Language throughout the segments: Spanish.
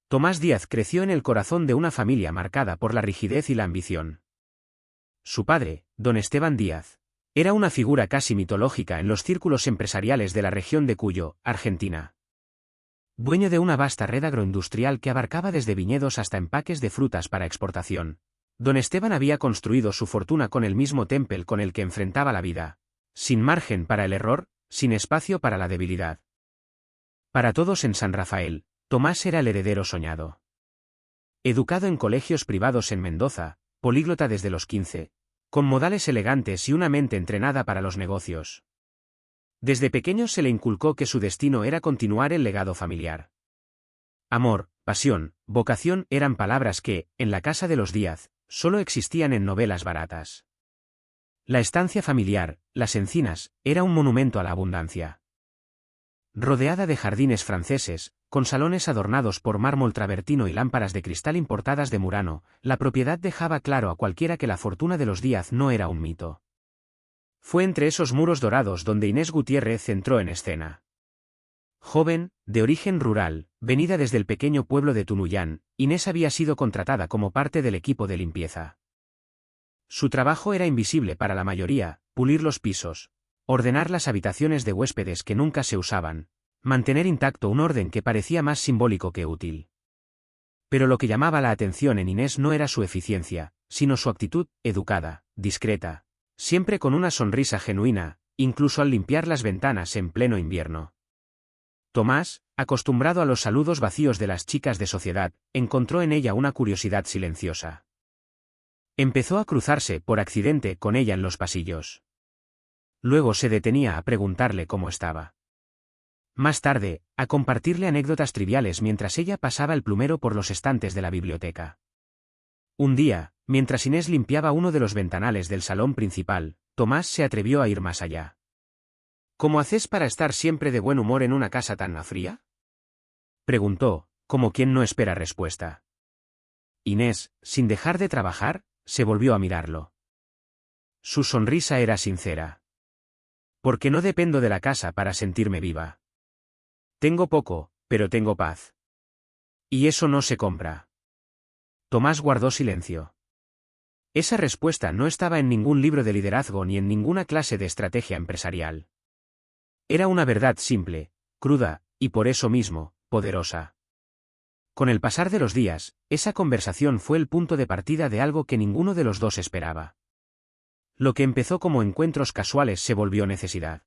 Tomás Díaz creció en el corazón de una familia marcada por la rigidez y la ambición. Su padre, don Esteban Díaz, era una figura casi mitológica en los círculos empresariales de la región de Cuyo, Argentina. Dueño de una vasta red agroindustrial que abarcaba desde viñedos hasta empaques de frutas para exportación, don Esteban había construido su fortuna con el mismo temple con el que enfrentaba la vida, sin margen para el error, sin espacio para la debilidad. Para todos en San Rafael, Tomás era el heredero soñado. Educado en colegios privados en Mendoza, políglota desde los 15, con modales elegantes y una mente entrenada para los negocios. Desde pequeño se le inculcó que su destino era continuar el legado familiar. Amor, pasión, vocación eran palabras que, en la casa de los Díaz, solo existían en novelas baratas. La estancia familiar, Las Encinas, era un monumento a la abundancia. Rodeada de jardines franceses, con salones adornados por mármol travertino y lámparas de cristal importadas de Murano, la propiedad dejaba claro a cualquiera que la fortuna de los Díaz no era un mito. Fue entre esos muros dorados donde Inés Gutiérrez entró en escena. Joven, de origen rural, venida desde el pequeño pueblo de Tunuyán, Inés había sido contratada como parte del equipo de limpieza. Su trabajo era invisible para la mayoría: pulir los pisos, ordenar las habitaciones de huéspedes que nunca se usaban, mantener intacto un orden que parecía más simbólico que útil. Pero lo que llamaba la atención en Inés no era su eficiencia, sino su actitud, educada, discreta, siempre con una sonrisa genuina, incluso al limpiar las ventanas en pleno invierno. Tomás, acostumbrado a los saludos vacíos de las chicas de sociedad, encontró en ella una curiosidad silenciosa. Empezó a cruzarse por accidente con ella en los pasillos. Luego se detenía a preguntarle cómo estaba. Más tarde, a compartirle anécdotas triviales mientras ella pasaba el plumero por los estantes de la biblioteca. Un día, mientras Inés limpiaba uno de los ventanales del salón principal, Tomás se atrevió a ir más allá. ¿Cómo haces para estar siempre de buen humor en una casa tan fría?, preguntó, como quien no espera respuesta. Inés, sin dejar de trabajar, se volvió a mirarlo. Su sonrisa era sincera. Porque no dependo de la casa para sentirme viva. Tengo poco, pero tengo paz. Y eso no se compra. Tomás guardó silencio. Esa respuesta no estaba en ningún libro de liderazgo ni en ninguna clase de estrategia empresarial. Era una verdad simple, cruda, y por eso mismo, poderosa. Con el pasar de los días, esa conversación fue el punto de partida de algo que ninguno de los dos esperaba. Lo que empezó como encuentros casuales se volvió necesidad.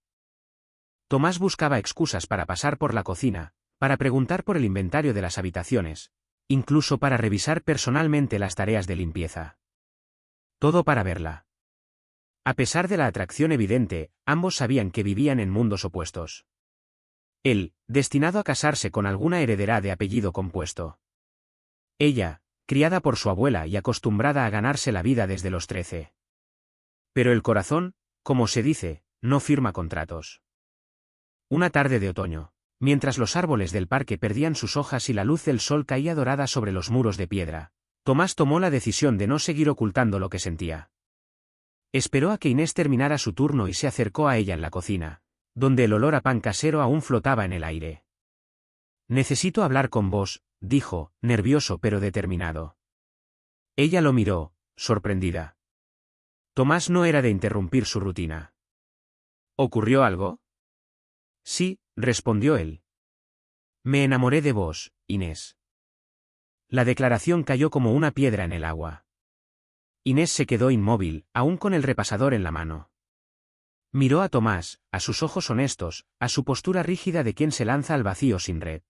Tomás buscaba excusas para pasar por la cocina, para preguntar por el inventario de las habitaciones, incluso para revisar personalmente las tareas de limpieza. Todo para verla. A pesar de la atracción evidente, ambos sabían que vivían en mundos opuestos. Él, destinado a casarse con alguna heredera de apellido compuesto. Ella, criada por su abuela y acostumbrada a ganarse la vida desde los 13. Pero el corazón, como se dice, no firma contratos. Una tarde de otoño, mientras los árboles del parque perdían sus hojas y la luz del sol caía dorada sobre los muros de piedra, Tomás tomó la decisión de no seguir ocultando lo que sentía. Esperó a que Inés terminara su turno y se acercó a ella en la cocina, donde el olor a pan casero aún flotaba en el aire. «Necesito hablar con vos», dijo, nervioso pero determinado. Ella lo miró, sorprendida. Tomás no era de interrumpir su rutina. ¿Ocurrió algo? Sí, respondió él. Me enamoré de vos, Inés. La declaración cayó como una piedra en el agua. Inés se quedó inmóvil, aún con el repasador en la mano. Miró a Tomás, a sus ojos honestos, a su postura rígida de quien se lanza al vacío sin red.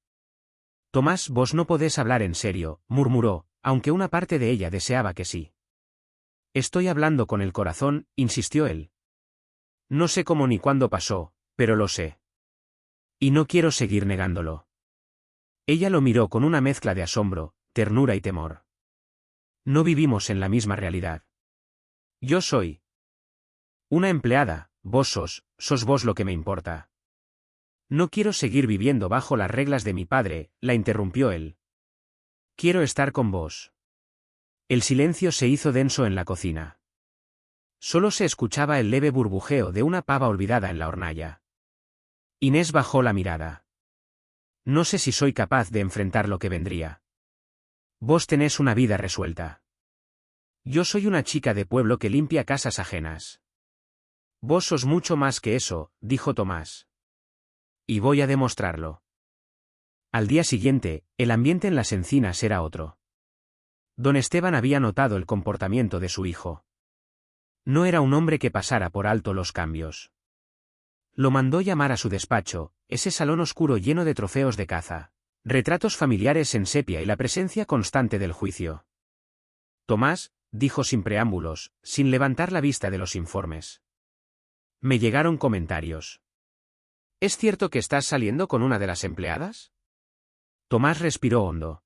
Tomás, vos no podés hablar en serio, murmuró, aunque una parte de ella deseaba que sí. Estoy hablando con el corazón, insistió él. No sé cómo ni cuándo pasó, pero lo sé. Y no quiero seguir negándolo. Ella lo miró con una mezcla de asombro, ternura y temor. No vivimos en la misma realidad. Yo soy una empleada, vos sos vos lo que me importa. No quiero seguir viviendo bajo las reglas de mi padre, la interrumpió él. Quiero estar con vos. El silencio se hizo denso en la cocina. Solo se escuchaba el leve burbujeo de una pava olvidada en la hornalla. Inés bajó la mirada. No sé si soy capaz de enfrentar lo que vendría. Vos tenés una vida resuelta. Yo soy una chica de pueblo que limpia casas ajenas. Vos sos mucho más que eso, dijo Tomás. Y voy a demostrarlo. Al día siguiente, el ambiente en las encinas era otro. Don Esteban había notado el comportamiento de su hijo. No era un hombre que pasara por alto los cambios. Lo mandó llamar a su despacho, ese salón oscuro lleno de trofeos de caza, retratos familiares en sepia y la presencia constante del juicio. Tomás, dijo sin preámbulos, sin levantar la vista de los informes. Me llegaron comentarios. ¿Es cierto que estás saliendo con una de las empleadas? Tomás respiró hondo.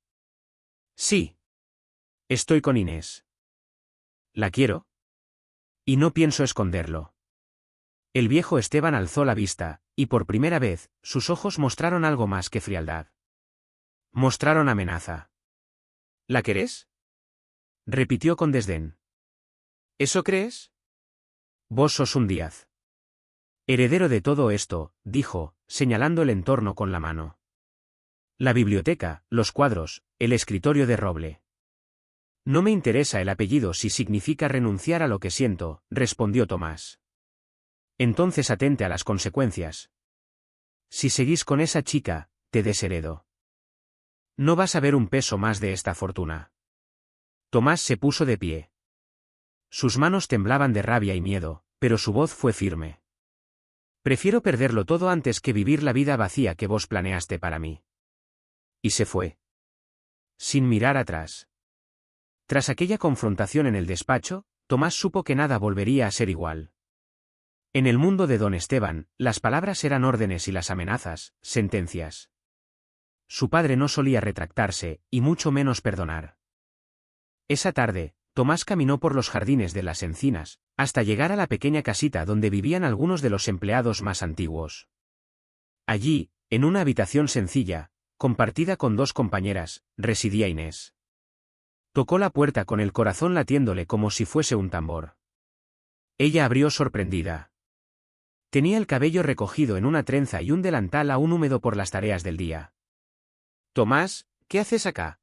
Sí. Estoy con Inés. La quiero. Y no pienso esconderlo. El viejo Esteban alzó la vista, y por primera vez, sus ojos mostraron algo más que frialdad. Mostraron amenaza. ¿La querés? Repitió con desdén. ¿Eso crees? Vos sos un Díaz. Heredero de todo esto, dijo, señalando el entorno con la mano. La biblioteca, los cuadros, el escritorio de roble. No me interesa el apellido si significa renunciar a lo que siento, respondió Tomás. Entonces atente a las consecuencias. Si seguís con esa chica, te desheredo. No vas a ver un peso más de esta fortuna. Tomás se puso de pie. Sus manos temblaban de rabia y miedo, pero su voz fue firme. Prefiero perderlo todo antes que vivir la vida vacía que vos planeaste para mí. Y se fue. Sin mirar atrás. Tras aquella confrontación en el despacho, Tomás supo que nada volvería a ser igual. En el mundo de don Esteban, las palabras eran órdenes y las amenazas, sentencias. Su padre no solía retractarse, y mucho menos perdonar. Esa tarde, Tomás caminó por los jardines de las encinas, hasta llegar a la pequeña casita donde vivían algunos de los empleados más antiguos. Allí, en una habitación sencilla, compartida con dos compañeras, residía Inés. Tocó la puerta con el corazón latiéndole como si fuese un tambor. Ella abrió sorprendida. Tenía el cabello recogido en una trenza y un delantal aún húmedo por las tareas del día. «Tomás, ¿qué haces acá?»,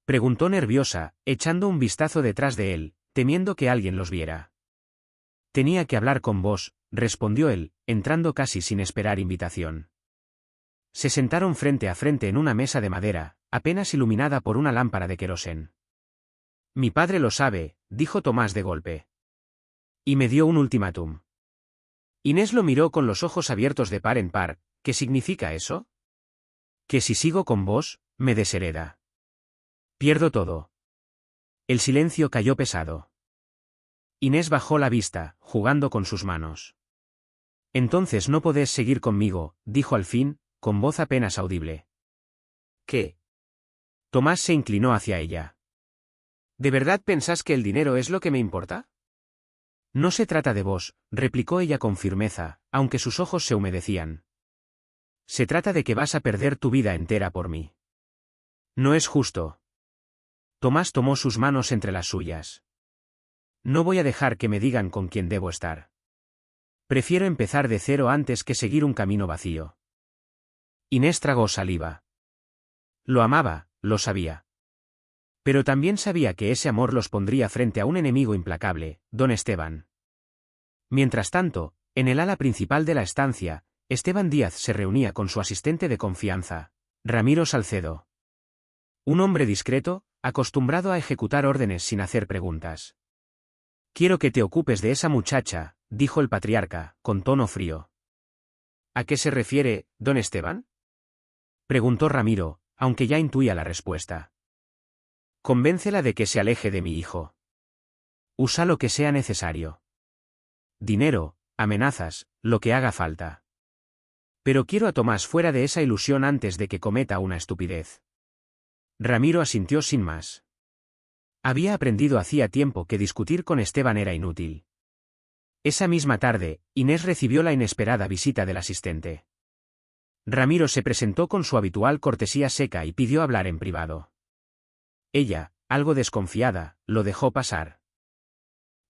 preguntó nerviosa, echando un vistazo detrás de él, temiendo que alguien los viera. «Tenía que hablar con vos», respondió él, entrando casi sin esperar invitación. Se sentaron frente a frente en una mesa de madera, apenas iluminada por una lámpara de querosén. «Mi padre lo sabe», dijo Tomás de golpe. Y me dio un ultimátum. Inés lo miró con los ojos abiertos de par en par. «¿Qué significa eso?» «Que si sigo con vos, me deshereda. Pierdo todo». El silencio cayó pesado. Inés bajó la vista, jugando con sus manos. «Entonces no podés seguir conmigo», dijo al fin, con voz apenas audible. «¿Qué?» Tomás se inclinó hacia ella. «¿De verdad pensás que el dinero es lo que me importa?» «No se trata de vos», replicó ella con firmeza, aunque sus ojos se humedecían. «Se trata de que vas a perder tu vida entera por mí. No es justo». Tomás tomó sus manos entre las suyas. «No voy a dejar que me digan con quién debo estar. Prefiero empezar de cero antes que seguir un camino vacío». Inés tragó saliva. Lo amaba, lo sabía. Pero también sabía que ese amor los pondría frente a un enemigo implacable, don Esteban. Mientras tanto, en el ala principal de la estancia, Esteban Díaz se reunía con su asistente de confianza, Ramiro Salcedo. Un hombre discreto, acostumbrado a ejecutar órdenes sin hacer preguntas. «Quiero que te ocupes de esa muchacha», dijo el patriarca, con tono frío. «¿A qué se refiere, don Esteban?», preguntó Ramiro, aunque ya intuía la respuesta. «Convéncela de que se aleje de mi hijo. Usa lo que sea necesario. Dinero, amenazas, lo que haga falta. Pero quiero a Tomás fuera de esa ilusión antes de que cometa una estupidez». Ramiro asintió sin más. Había aprendido hacía tiempo que discutir con Esteban era inútil. Esa misma tarde, Inés recibió la inesperada visita del asistente. Ramiro se presentó con su habitual cortesía seca y pidió hablar en privado. Ella, algo desconfiada, lo dejó pasar.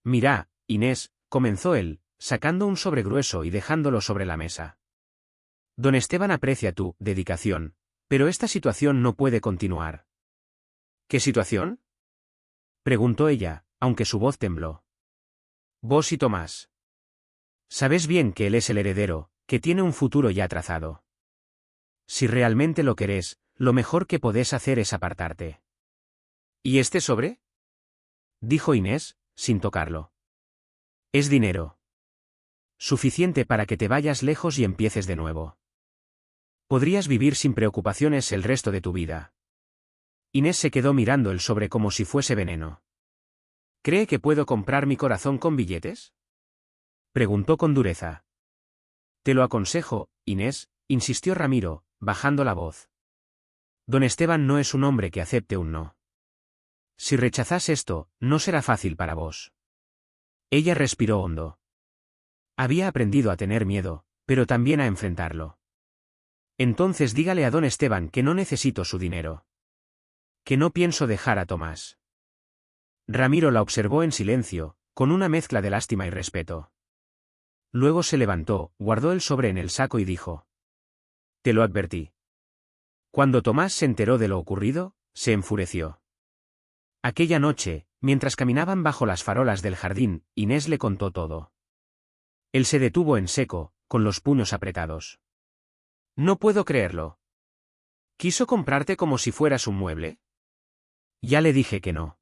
«Mira, Inés», comenzó él, sacando un sobre grueso y dejándolo sobre la mesa. «Don Esteban aprecia tu dedicación, pero esta situación no puede continuar. ¿Qué situación? Preguntó ella, aunque su voz tembló. Vos y Tomás. Sabes bien que él es el heredero, que tiene un futuro ya trazado. Si realmente lo querés, lo mejor que podés hacer es apartarte. ¿Y este sobre? Dijo Inés, sin tocarlo. Es dinero. Suficiente para que te vayas lejos y empieces de nuevo. Podrías vivir sin preocupaciones el resto de tu vida. Inés se quedó mirando el sobre como si fuese veneno. ¿Cree que puedo comprar mi corazón con billetes? Preguntó con dureza. Te lo aconsejo, Inés, insistió Ramiro, bajando la voz. Don Esteban no es un hombre que acepte un no. Si rechazás esto, no será fácil para vos. Ella respiró hondo. Había aprendido a tener miedo, pero también a enfrentarlo. Entonces dígale a don Esteban que no necesito su dinero. Que no pienso dejar a Tomás. Ramiro la observó en silencio, con una mezcla de lástima y respeto. Luego se levantó, guardó el sobre en el saco y dijo. Te lo advertí. Cuando Tomás se enteró de lo ocurrido, se enfureció. Aquella noche, mientras caminaban bajo las farolas del jardín, Inés le contó todo. Él se detuvo en seco, con los puños apretados. No puedo creerlo. ¿Quiso comprarte como si fueras un mueble? Ya le dije que no.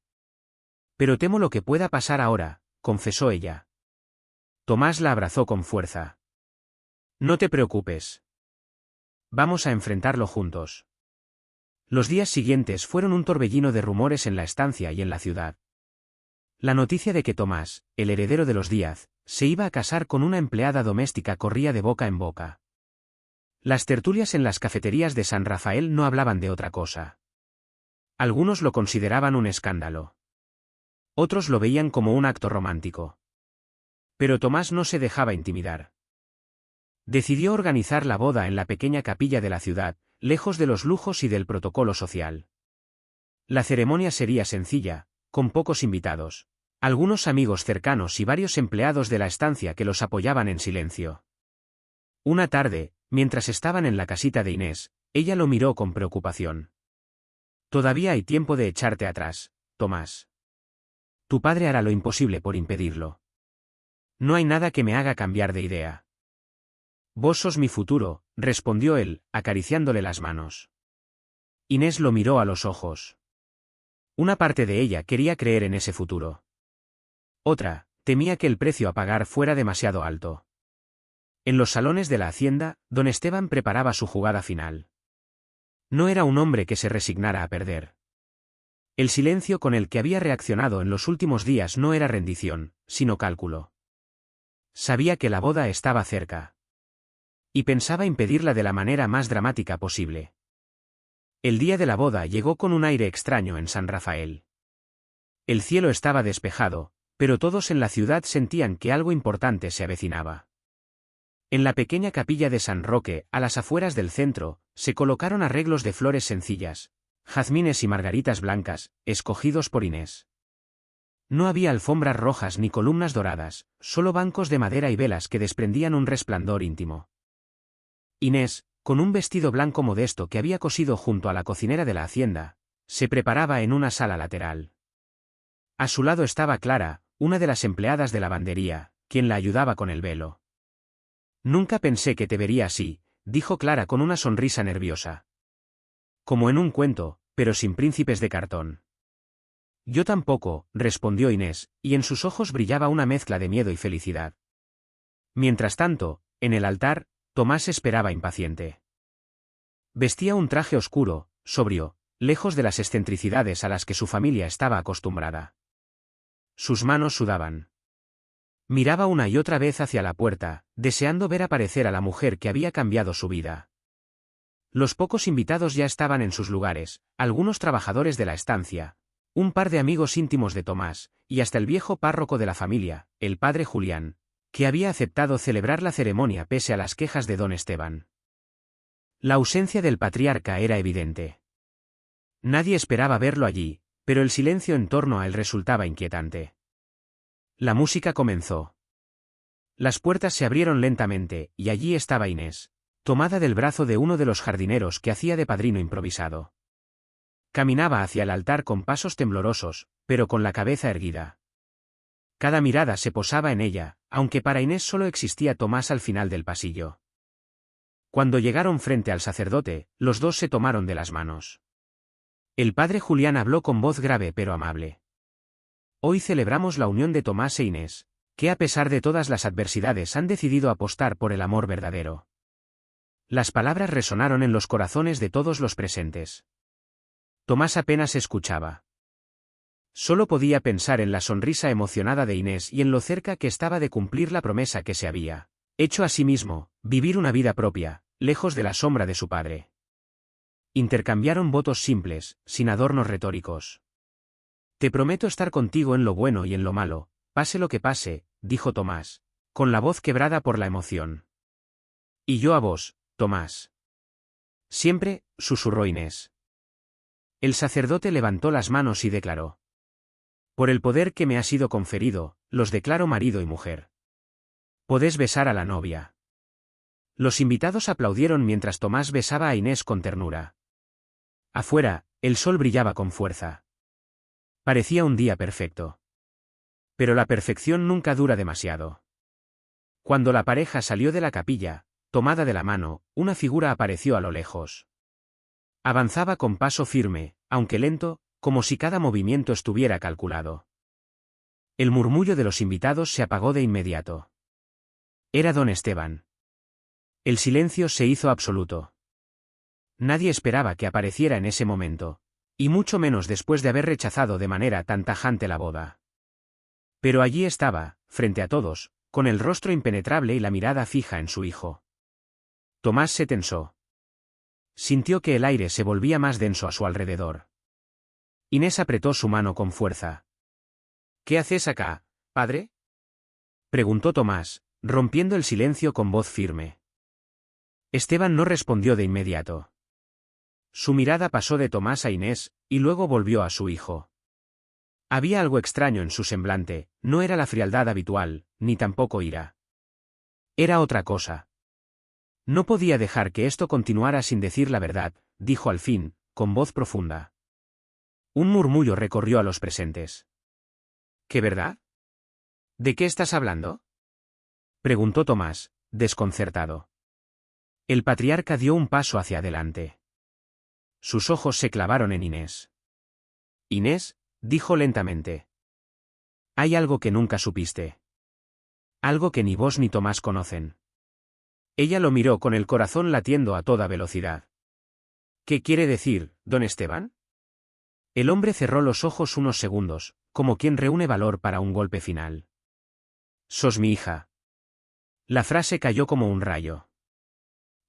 Pero temo lo que pueda pasar ahora, confesó ella. Tomás la abrazó con fuerza. No te preocupes. Vamos a enfrentarlo juntos. Los días siguientes fueron un torbellino de rumores en la estancia y en la ciudad. La noticia de que Tomás, el heredero de los Díaz, se iba a casar con una empleada doméstica corría de boca en boca. Las tertulias en las cafeterías de San Rafael no hablaban de otra cosa. Algunos lo consideraban un escándalo. Otros lo veían como un acto romántico. Pero Tomás no se dejaba intimidar. Decidió organizar la boda en la pequeña capilla de la ciudad, lejos de los lujos y del protocolo social. La ceremonia sería sencilla, con pocos invitados, algunos amigos cercanos y varios empleados de la estancia que los apoyaban en silencio. Una tarde, mientras estaban en la casita de Inés, ella lo miró con preocupación. Todavía hay tiempo de echarte atrás, Tomás. Tu padre hará lo imposible por impedirlo. No hay nada que me haga cambiar de idea. Vos sos mi futuro, respondió él, acariciándole las manos. Inés lo miró a los ojos. Una parte de ella quería creer en ese futuro. Otra, temía que el precio a pagar fuera demasiado alto. En los salones de la hacienda, don Esteban preparaba su jugada final. No era un hombre que se resignara a perder. El silencio con el que había reaccionado en los últimos días no era rendición, sino cálculo. Sabía que la boda estaba cerca. Y pensaba impedirla de la manera más dramática posible. El día de la boda llegó con un aire extraño en San Rafael. El cielo estaba despejado, pero todos en la ciudad sentían que algo importante se avecinaba. En la pequeña capilla de San Roque, a las afueras del centro, se colocaron arreglos de flores sencillas, jazmines y margaritas blancas, escogidos por Inés. No había alfombras rojas ni columnas doradas, solo bancos de madera y velas que desprendían un resplandor íntimo. Inés, con un vestido blanco modesto que había cosido junto a la cocinera de la hacienda, se preparaba en una sala lateral. A su lado estaba Clara, una de las empleadas de lavandería, quien la ayudaba con el velo. Nunca pensé que te vería así, dijo Clara con una sonrisa nerviosa. Como en un cuento, pero sin príncipes de cartón. Yo tampoco, respondió Inés, y en sus ojos brillaba una mezcla de miedo y felicidad. Mientras tanto, en el altar, Tomás esperaba impaciente. Vestía un traje oscuro, sobrio, lejos de las excentricidades a las que su familia estaba acostumbrada. Sus manos sudaban. Miraba una y otra vez hacia la puerta, deseando ver aparecer a la mujer que había cambiado su vida. Los pocos invitados ya estaban en sus lugares, algunos trabajadores de la estancia, un par de amigos íntimos de Tomás, y hasta el viejo párroco de la familia, el padre Julián, que había aceptado celebrar la ceremonia pese a las quejas de don Esteban. La ausencia del patriarca era evidente. Nadie esperaba verlo allí, pero el silencio en torno a él resultaba inquietante. La música comenzó. Las puertas se abrieron lentamente, y allí estaba Inés, tomada del brazo de uno de los jardineros que hacía de padrino improvisado. Caminaba hacia el altar con pasos temblorosos, pero con la cabeza erguida. Cada mirada se posaba en ella, aunque para Inés solo existía Tomás al final del pasillo. Cuando llegaron frente al sacerdote, los dos se tomaron de las manos. El padre Julián habló con voz grave pero amable. Hoy celebramos la unión de Tomás e Inés, que a pesar de todas las adversidades han decidido apostar por el amor verdadero. Las palabras resonaron en los corazones de todos los presentes. Tomás apenas escuchaba. Solo podía pensar en la sonrisa emocionada de Inés y en lo cerca que estaba de cumplir la promesa que se había hecho a sí mismo, vivir una vida propia, lejos de la sombra de su padre. Intercambiaron votos simples, sin adornos retóricos. Te prometo estar contigo en lo bueno y en lo malo, pase lo que pase, dijo Tomás, con la voz quebrada por la emoción. Y yo a vos, Tomás. Siempre, susurró Inés. El sacerdote levantó las manos y declaró. Por el poder que me ha sido conferido, los declaro marido y mujer. Podés besar a la novia. Los invitados aplaudieron mientras Tomás besaba a Inés con ternura. Afuera, el sol brillaba con fuerza. Parecía un día perfecto. Pero la perfección nunca dura demasiado. Cuando la pareja salió de la capilla, tomada de la mano, una figura apareció a lo lejos. Avanzaba con paso firme, aunque lento, como si cada movimiento estuviera calculado. El murmullo de los invitados se apagó de inmediato. Era don Esteban. El silencio se hizo absoluto. Nadie esperaba que apareciera en ese momento, y mucho menos después de haber rechazado de manera tan tajante la boda. Pero allí estaba, frente a todos, con el rostro impenetrable y la mirada fija en su hijo. Tomás se tensó. Sintió que el aire se volvía más denso a su alrededor. Inés apretó su mano con fuerza. ¿Qué haces acá, padre?, preguntó Tomás, rompiendo el silencio con voz firme. Esteban no respondió de inmediato. Su mirada pasó de Tomás a Inés, y luego volvió a su hijo. Había algo extraño en su semblante, no era la frialdad habitual, ni tampoco ira. Era otra cosa. No podía dejar que esto continuara sin decir la verdad, dijo al fin, con voz profunda. Un murmullo recorrió a los presentes. ¿Qué verdad? ¿De qué estás hablando?, preguntó Tomás, desconcertado. El patriarca dio un paso hacia adelante. Sus ojos se clavaron en Inés. Inés, dijo lentamente. Hay algo que nunca supiste. Algo que ni vos ni Tomás conocen. Ella lo miró con el corazón latiendo a toda velocidad. ¿Qué quiere decir, don Esteban? El hombre cerró los ojos unos segundos, como quien reúne valor para un golpe final. Sos mi hija. La frase cayó como un rayo.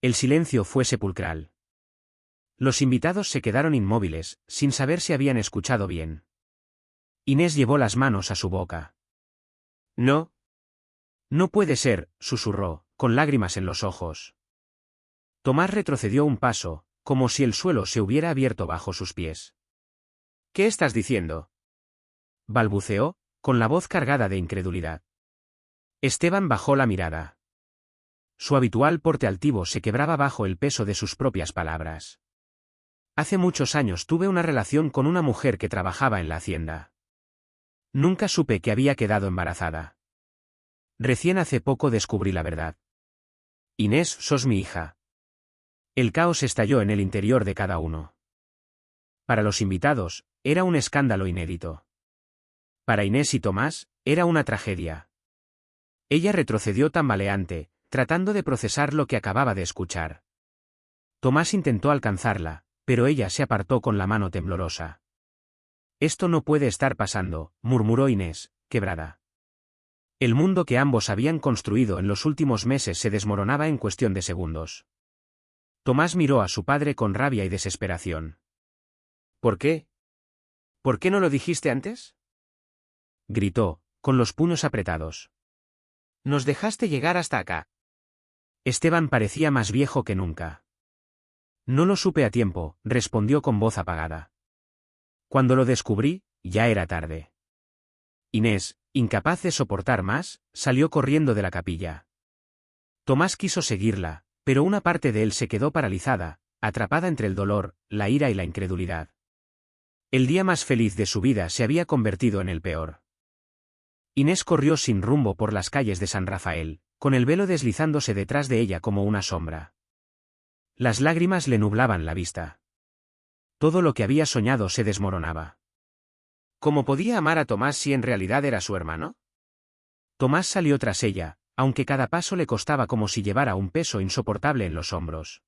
El silencio fue sepulcral. Los invitados se quedaron inmóviles, sin saber si habían escuchado bien. Inés llevó las manos a su boca. No. No puede ser, susurró, con lágrimas en los ojos. Tomás retrocedió un paso, como si el suelo se hubiera abierto bajo sus pies. ¿Qué estás diciendo?, balbuceó, con la voz cargada de incredulidad. Esteban bajó la mirada. Su habitual porte altivo se quebraba bajo el peso de sus propias palabras. Hace muchos años tuve una relación con una mujer que trabajaba en la hacienda. Nunca supe que había quedado embarazada. Recién hace poco descubrí la verdad. Inés, sos mi hija. El caos estalló en el interior de cada uno. Para los invitados, era un escándalo inédito. Para Inés y Tomás, era una tragedia. Ella retrocedió tambaleante, tratando de procesar lo que acababa de escuchar. Tomás intentó alcanzarla, pero ella se apartó con la mano temblorosa. Esto no puede estar pasando, murmuró Inés, quebrada. El mundo que ambos habían construido en los últimos meses se desmoronaba en cuestión de segundos. Tomás miró a su padre con rabia y desesperación. ¿Por qué? ¿Por qué no lo dijiste antes?, gritó, con los puños apretados. Nos dejaste llegar hasta acá. Esteban parecía más viejo que nunca. No lo supe a tiempo, respondió con voz apagada. Cuando lo descubrí, ya era tarde. Inés, incapaz de soportar más, salió corriendo de la capilla. Tomás quiso seguirla, pero una parte de él se quedó paralizada, atrapada entre el dolor, la ira y la incredulidad. El día más feliz de su vida se había convertido en el peor. Inés corrió sin rumbo por las calles de San Rafael, con el velo deslizándose detrás de ella como una sombra. Las lágrimas le nublaban la vista. Todo lo que había soñado se desmoronaba. ¿Cómo podía amar a Tomás si en realidad era su hermano? Tomás salió tras ella, aunque cada paso le costaba como si llevara un peso insoportable en los hombros.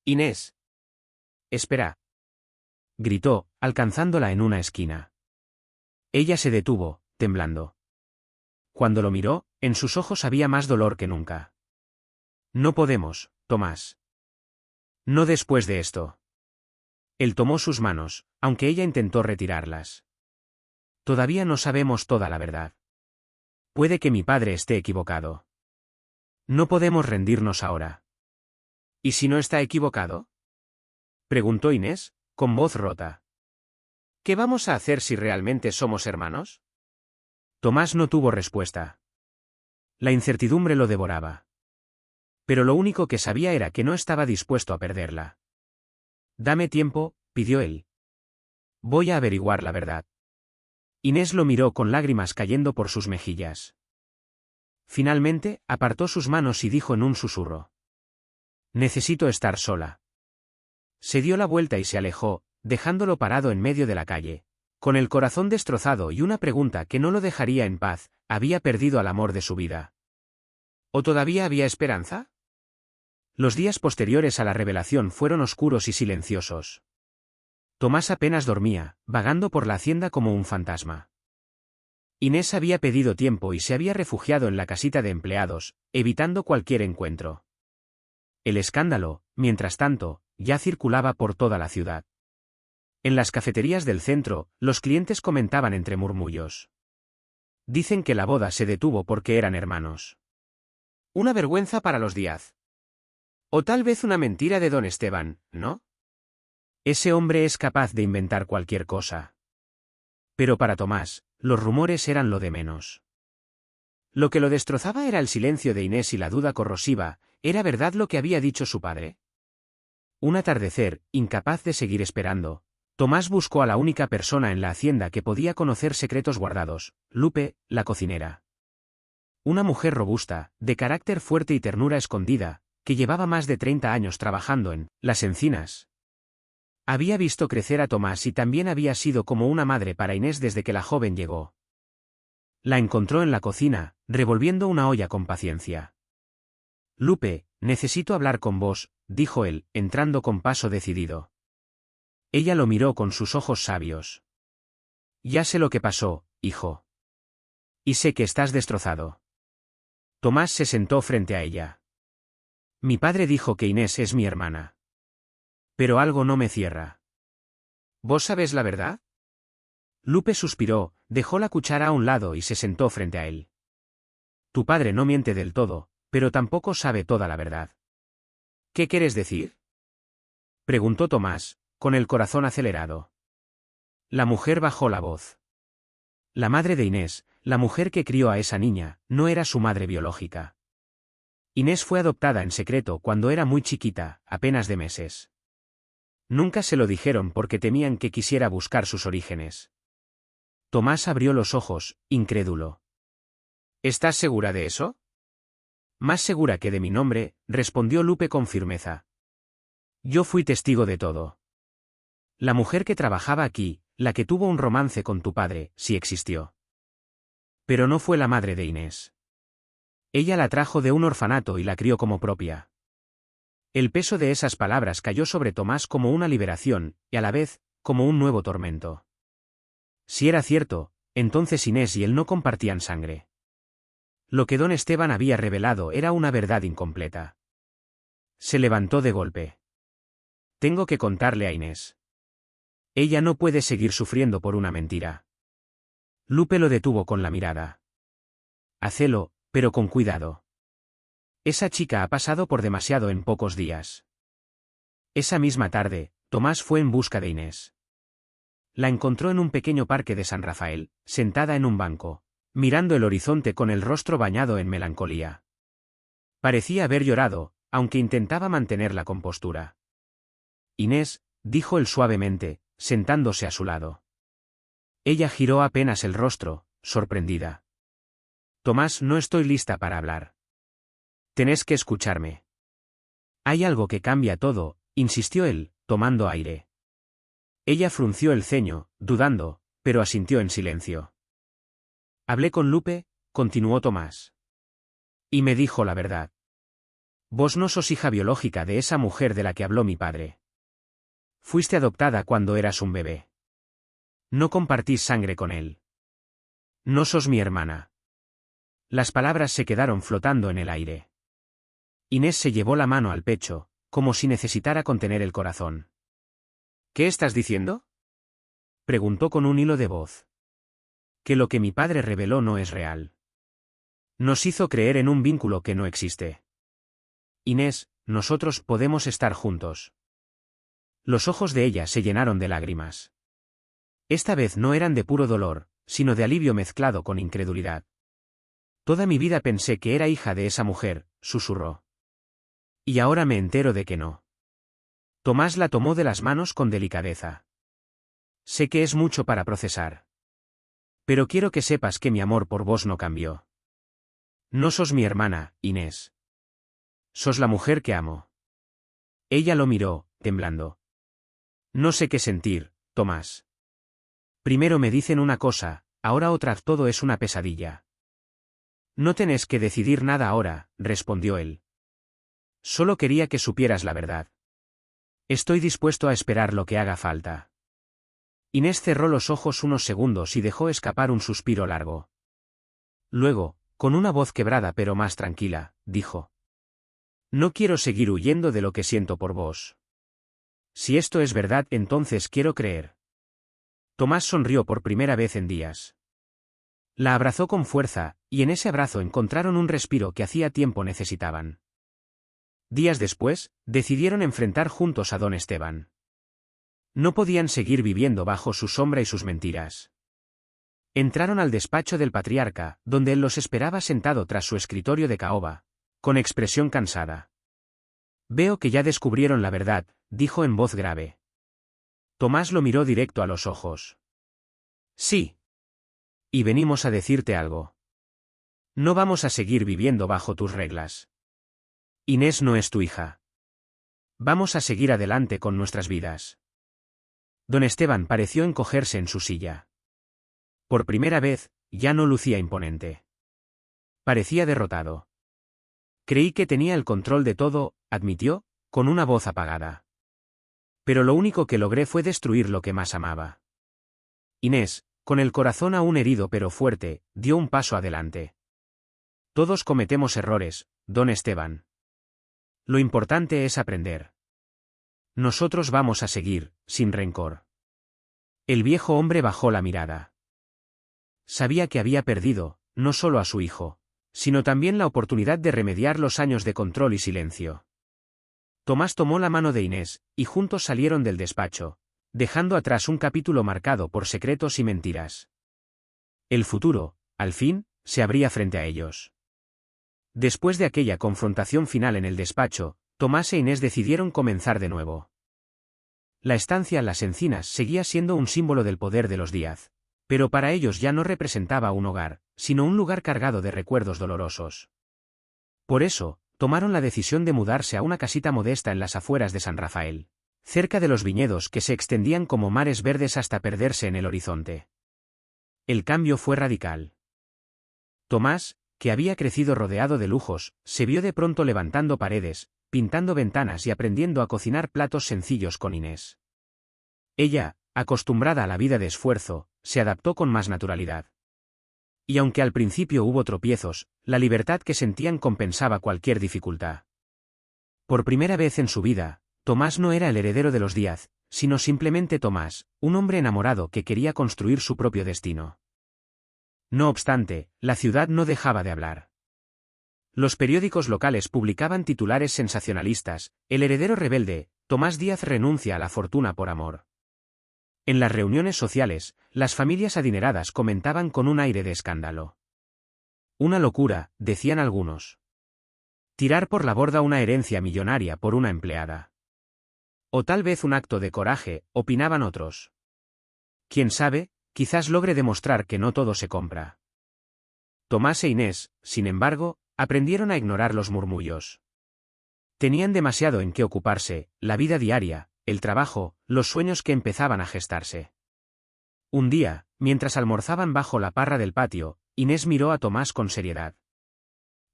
«Inés». «Espera», gritó, alcanzándola en una esquina. Ella se detuvo, temblando. Cuando lo miró, en sus ojos había más dolor que nunca. «No podemos, Tomás. No después de esto». Él tomó sus manos, aunque ella intentó retirarlas. «Todavía no sabemos toda la verdad. Puede que mi padre esté equivocado. No podemos rendirnos ahora». «¿Y si no está equivocado?», preguntó Inés, con voz rota. «¿Qué vamos a hacer si realmente somos hermanos?». Tomás no tuvo respuesta. La incertidumbre lo devoraba. Pero lo único que sabía era que no estaba dispuesto a perderla. «Dame tiempo», pidió él. «Voy a averiguar la verdad». Inés lo miró con lágrimas cayendo por sus mejillas. Finalmente, apartó sus manos y dijo en un susurro: «Necesito estar sola». Se dio la vuelta y se alejó, dejándolo parado en medio de la calle, con el corazón destrozado y una pregunta que no lo dejaría en paz: ¿había perdido al amor de su vida? ¿O todavía había esperanza? Los días posteriores a la revelación fueron oscuros y silenciosos. Tomás apenas dormía, vagando por la hacienda como un fantasma. Inés había pedido tiempo y se había refugiado en la casita de empleados, evitando cualquier encuentro. El escándalo, mientras tanto, ya circulaba por toda la ciudad. En las cafeterías del centro, los clientes comentaban entre murmullos: «Dicen que la boda se detuvo porque eran hermanos. Una vergüenza para los Díaz. O tal vez una mentira de don Esteban, ¿no? Ese hombre es capaz de inventar cualquier cosa». Pero para Tomás, los rumores eran lo de menos. Lo que lo destrozaba era el silencio de Inés y la duda corrosiva: ¿era verdad lo que había dicho su padre? Un atardecer, incapaz de seguir esperando, Tomás buscó a la única persona en la hacienda que podía conocer secretos guardados: Lupe, la cocinera. Una mujer robusta, de carácter fuerte y ternura escondida, que llevaba más de 30 años trabajando en Las Encinas. Había visto crecer a Tomás y también había sido como una madre para Inés desde que la joven llegó. La encontró en la cocina, revolviendo una olla con paciencia. «Lupe, necesito hablar con vos», dijo él, entrando con paso decidido. Ella lo miró con sus ojos sabios. «Ya sé lo que pasó, hijo. Y sé que estás destrozado». Tomás se sentó frente a ella. «Mi padre dijo que Inés es mi hermana. Pero algo no me cierra». «¿Vos sabés la verdad?». Lupe suspiró, dejó la cuchara a un lado y se sentó frente a él. «Tu padre no miente del todo, pero tampoco sabe toda la verdad». «¿Qué quieres decir?», preguntó Tomás, con el corazón acelerado. La mujer bajó la voz. La madre de Inés, la mujer que crió a esa niña, no era su madre biológica. Inés fue adoptada en secreto cuando era muy chiquita, apenas de meses. Nunca se lo dijeron porque temían que quisiera buscar sus orígenes. Tomás abrió los ojos, incrédulo. «¿Estás segura de eso?». «Más segura que de mi nombre», respondió Lupe con firmeza. «Yo fui testigo de todo. La mujer que trabajaba aquí, la que tuvo un romance con tu padre, sí existió. Pero no fue la madre de Inés. Ella la trajo de un orfanato y la crió como propia». El peso de esas palabras cayó sobre Tomás como una liberación, y a la vez, como un nuevo tormento. Si era cierto, entonces Inés y él no compartían sangre. Lo que don Esteban había revelado era una verdad incompleta. Se levantó de golpe. «Tengo que contarle a Inés. Ella no puede seguir sufriendo por una mentira». Lupe lo detuvo con la mirada. «Hacelo, pero con cuidado. Esa chica ha pasado por demasiado en pocos días». Esa misma tarde, Tomás fue en busca de Inés. La encontró en un pequeño parque de San Rafael, sentada en un banco, mirando el horizonte con el rostro bañado en melancolía. Parecía haber llorado, aunque intentaba mantener la compostura. «Inés», dijo él suavemente, sentándose a su lado. Ella giró apenas el rostro, sorprendida. Tomás, no estoy lista para hablar. Tenés que escucharme. Hay algo que cambia todo, insistió él, tomando aire. Ella frunció el ceño, dudando, pero asintió en silencio. Hablé con Lupe, continuó Tomás. Y me dijo la verdad. Vos no sos hija biológica de esa mujer de la que habló mi padre. Fuiste adoptada cuando eras un bebé. No compartís sangre con él. No sos mi hermana. Las palabras se quedaron flotando en el aire. Inés se llevó la mano al pecho, como si necesitara contener el corazón. ¿Qué estás diciendo? Preguntó con un hilo de voz. Que lo que mi padre reveló no es real. Nos hizo creer en un vínculo que no existe. Inés, nosotros podemos estar juntos. Los ojos de ella se llenaron de lágrimas. Esta vez no eran de puro dolor, sino de alivio mezclado con incredulidad. Toda mi vida pensé que era hija de esa mujer, susurró. Y ahora me entero de que no. Tomás la tomó de las manos con delicadeza. Sé que es mucho para procesar. Pero quiero que sepas que mi amor por vos no cambió. No sos mi hermana, Inés. Sos la mujer que amo. Ella lo miró, temblando. No sé qué sentir, Tomás. Primero me dicen una cosa, ahora otra, todo es una pesadilla. No tenés que decidir nada ahora, respondió él. Solo quería que supieras la verdad. Estoy dispuesto a esperar lo que haga falta. Inés cerró los ojos unos segundos y dejó escapar un suspiro largo. Luego, con una voz quebrada pero más tranquila, dijo. No quiero seguir huyendo de lo que siento por vos. Si esto es verdad, entonces quiero creer. Tomás sonrió por primera vez en días. La abrazó con fuerza, y en ese abrazo encontraron un respiro que hacía tiempo necesitaban. Días después, decidieron enfrentar juntos a don Esteban. No podían seguir viviendo bajo su sombra y sus mentiras. Entraron al despacho del patriarca, donde él los esperaba sentado tras su escritorio de caoba, con expresión cansada. Veo que ya descubrieron la verdad, dijo en voz grave. Tomás lo miró directo a los ojos. Sí. Y venimos a decirte algo. No vamos a seguir viviendo bajo tus reglas. Inés no es tu hija. Vamos a seguir adelante con nuestras vidas. Don Esteban pareció encogerse en su silla. Por primera vez, ya no lucía imponente. Parecía derrotado. Creí que tenía el control de todo, admitió, con una voz apagada. Pero lo único que logré fue destruir lo que más amaba. Inés, con el corazón aún herido pero fuerte, dio un paso adelante. Todos cometemos errores, don Esteban. Lo importante es aprender. Nosotros vamos a seguir, sin rencor. El viejo hombre bajó la mirada. Sabía que había perdido, no solo a su hijo, sino también la oportunidad de remediar los años de control y silencio. Tomás tomó la mano de Inés, y juntos salieron del despacho, dejando atrás un capítulo marcado por secretos y mentiras. El futuro, al fin, se abría frente a ellos. Después de aquella confrontación final en el despacho, Tomás e Inés decidieron comenzar de nuevo. La estancia Las Encinas seguía siendo un símbolo del poder de los Díaz, pero para ellos ya no representaba un hogar, sino un lugar cargado de recuerdos dolorosos. Por eso, tomaron la decisión de mudarse a una casita modesta en las afueras de San Rafael, cerca de los viñedos que se extendían como mares verdes hasta perderse en el horizonte. El cambio fue radical. Tomás, que había crecido rodeado de lujos, se vio de pronto levantando paredes, pintando ventanas y aprendiendo a cocinar platos sencillos con Inés. Ella, acostumbrada a la vida de esfuerzo, se adaptó con más naturalidad. Y aunque al principio hubo tropiezos, la libertad que sentían compensaba cualquier dificultad. Por primera vez en su vida, Tomás no era el heredero de los Díaz, sino simplemente Tomás, un hombre enamorado que quería construir su propio destino. No obstante, la ciudad no dejaba de hablar. Los periódicos locales publicaban titulares sensacionalistas: el heredero rebelde, Tomás Díaz renuncia a la fortuna por amor. En las reuniones sociales, las familias adineradas comentaban con un aire de escándalo. Una locura, decían algunos. Tirar por la borda una herencia millonaria por una empleada. O tal vez un acto de coraje, opinaban otros. Quién sabe, quizás logre demostrar que no todo se compra. Tomás e Inés, sin embargo, aprendieron a ignorar los murmullos. Tenían demasiado en qué ocuparse, la vida diaria, el trabajo, los sueños que empezaban a gestarse. Un día, mientras almorzaban bajo la parra del patio, Inés miró a Tomás con seriedad.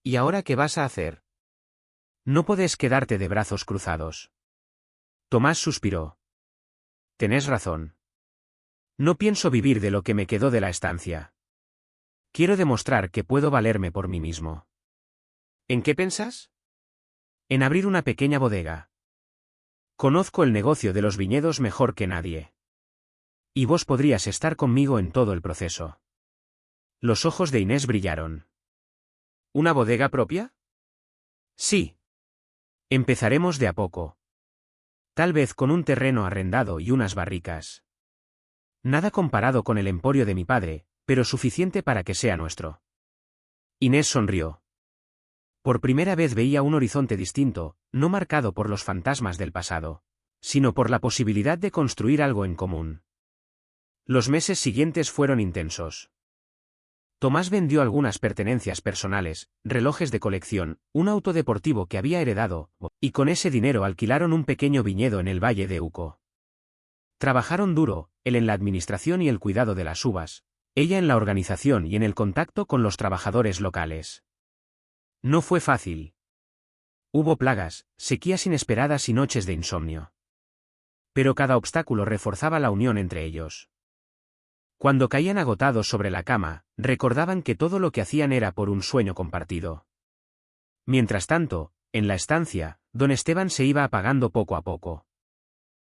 ¿Y ahora qué vas a hacer? No puedes quedarte de brazos cruzados. Tomás suspiró. Tenés razón. No pienso vivir de lo que me quedó de la estancia. Quiero demostrar que puedo valerme por mí mismo. ¿En qué pensás? En abrir una pequeña bodega. Conozco el negocio de los viñedos mejor que nadie. Y vos podrías estar conmigo en todo el proceso. Los ojos de Inés brillaron. ¿Una bodega propia? Sí. Empezaremos de a poco. Tal vez con un terreno arrendado y unas barricas. Nada comparado con el emporio de mi padre, pero suficiente para que sea nuestro. Inés sonrió. Por primera vez veía un horizonte distinto, no marcado por los fantasmas del pasado, sino por la posibilidad de construir algo en común. Los meses siguientes fueron intensos. Tomás vendió algunas pertenencias personales, relojes de colección, un auto deportivo que había heredado, y con ese dinero alquilaron un pequeño viñedo en el Valle de Uco. Trabajaron duro, él en la administración y el cuidado de las uvas, ella en la organización y en el contacto con los trabajadores locales. No fue fácil. Hubo plagas, sequías inesperadas y noches de insomnio. Pero cada obstáculo reforzaba la unión entre ellos. Cuando caían agotados sobre la cama, recordaban que todo lo que hacían era por un sueño compartido. Mientras tanto, en la estancia, don Esteban se iba apagando poco a poco.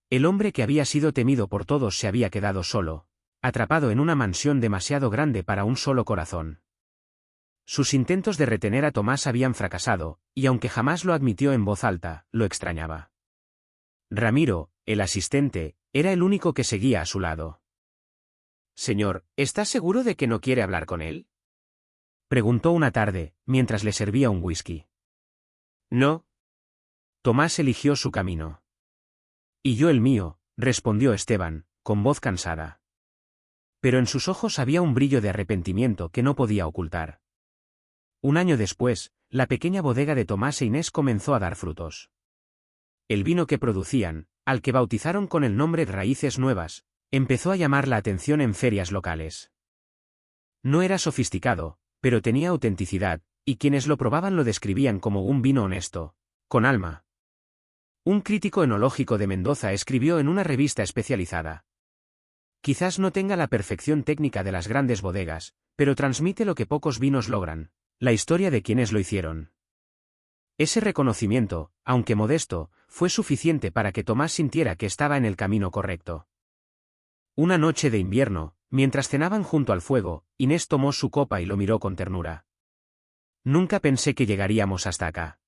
El hombre que había sido temido por todos se había quedado solo, atrapado en una mansión demasiado grande para un solo corazón. Sus intentos de retener a Tomás habían fracasado, y aunque jamás lo admitió en voz alta, lo extrañaba. Ramiro, el asistente, era el único que seguía a su lado. «Señor, ¿estás seguro de que no quiere hablar con él?», preguntó una tarde, mientras le servía un whisky. «No». Tomás eligió su camino. «Y yo el mío», respondió Esteban, con voz cansada. Pero en sus ojos había un brillo de arrepentimiento que no podía ocultar. Un año después, la pequeña bodega de Tomás e Inés comenzó a dar frutos. El vino que producían, al que bautizaron con el nombre de Raíces Nuevas, empezó a llamar la atención en ferias locales. No era sofisticado, pero tenía autenticidad, y quienes lo probaban lo describían como un vino honesto, con alma. Un crítico enológico de Mendoza escribió en una revista especializada: «Quizás no tenga la perfección técnica de las grandes bodegas, pero transmite lo que pocos vinos logran, la historia de quienes lo hicieron». Ese reconocimiento, aunque modesto, fue suficiente para que Tomás sintiera que estaba en el camino correcto. Una noche de invierno, mientras cenaban junto al fuego, Inés tomó su copa y lo miró con ternura. «Nunca pensé que llegaríamos hasta acá.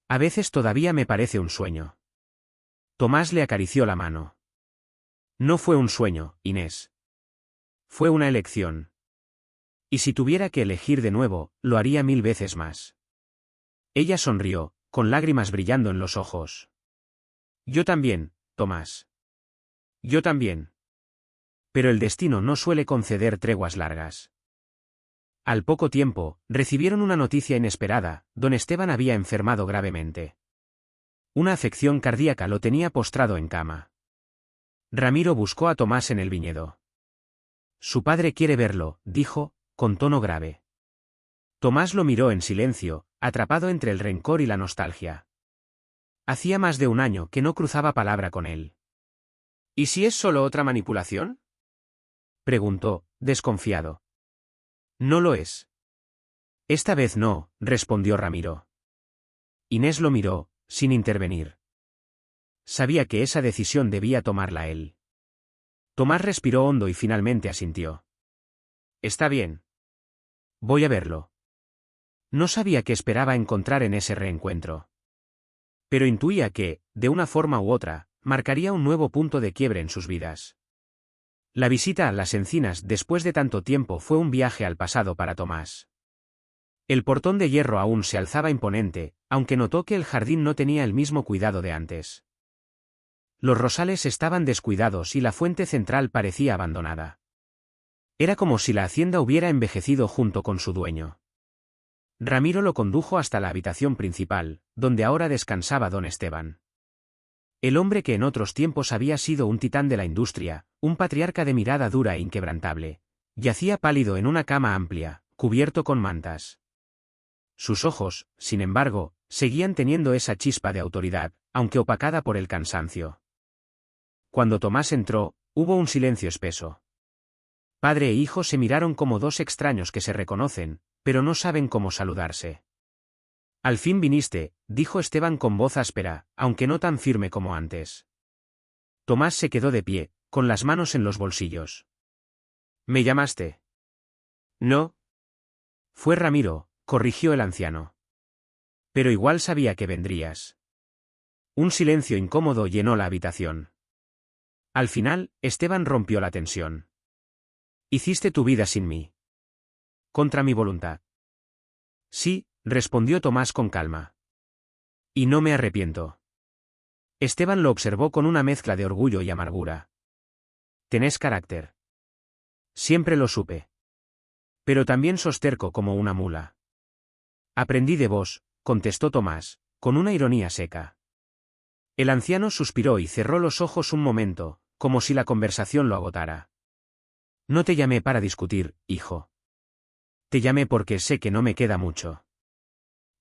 A veces todavía me parece un sueño». Tomás le acarició la mano. «No fue un sueño, Inés. Fue una elección. Y si tuviera que elegir de nuevo, lo haría 1000 veces más». Ella sonrió, con lágrimas brillando en los ojos. «Yo también, Tomás. Yo también». Pero el destino no suele conceder treguas largas. Al poco tiempo, recibieron una noticia inesperada: don Esteban había enfermado gravemente. Una afección cardíaca lo tenía postrado en cama. Ramiro buscó a Tomás en el viñedo. «Su padre quiere verlo», dijo, con tono grave. Tomás lo miró en silencio, atrapado entre el rencor y la nostalgia. Hacía más de un año que no cruzaba palabra con él. «¿Y si es solo otra manipulación?», preguntó, desconfiado. «No lo es». «Esta vez no», respondió Ramiro. Inés lo miró, sin intervenir. Sabía que esa decisión debía tomarla él. Tomás respiró hondo y finalmente asintió. «Está bien. Voy a verlo». No sabía qué esperaba encontrar en ese reencuentro. Pero intuía que, de una forma u otra, marcaría un nuevo punto de quiebre en sus vidas. La visita a las encinas después de tanto tiempo fue un viaje al pasado para Tomás. El portón de hierro aún se alzaba imponente, aunque notó que el jardín no tenía el mismo cuidado de antes. Los rosales estaban descuidados y la fuente central parecía abandonada. Era como si la hacienda hubiera envejecido junto con su dueño. Ramiro lo condujo hasta la habitación principal, donde ahora descansaba don Esteban. El hombre que en otros tiempos había sido un titán de la industria, un patriarca de mirada dura e inquebrantable, yacía pálido en una cama amplia, cubierto con mantas. Sus ojos, sin embargo, seguían teniendo esa chispa de autoridad, aunque opacada por el cansancio. Cuando Tomás entró, hubo un silencio espeso. Padre e hijo se miraron como dos extraños que se reconocen, pero no saben cómo saludarse. Al fin viniste, dijo Esteban con voz áspera, aunque no tan firme como antes. Tomás se quedó de pie, con las manos en los bolsillos. ¿Me llamaste? No. Fue Ramiro, corrigió el anciano. Pero igual sabía que vendrías. Un silencio incómodo llenó la habitación. Al final, Esteban rompió la tensión. Hiciste tu vida sin mí. Contra mi voluntad. Sí, respondió Tomás con calma. Y no me arrepiento. Esteban lo observó con una mezcla de orgullo y amargura. Tenés carácter. Siempre lo supe. Pero también sos terco como una mula. Aprendí de vos, contestó Tomás, con una ironía seca. El anciano suspiró y cerró los ojos un momento, como si la conversación lo agotara. No te llamé para discutir, hijo. Te llamé porque sé que no me queda mucho.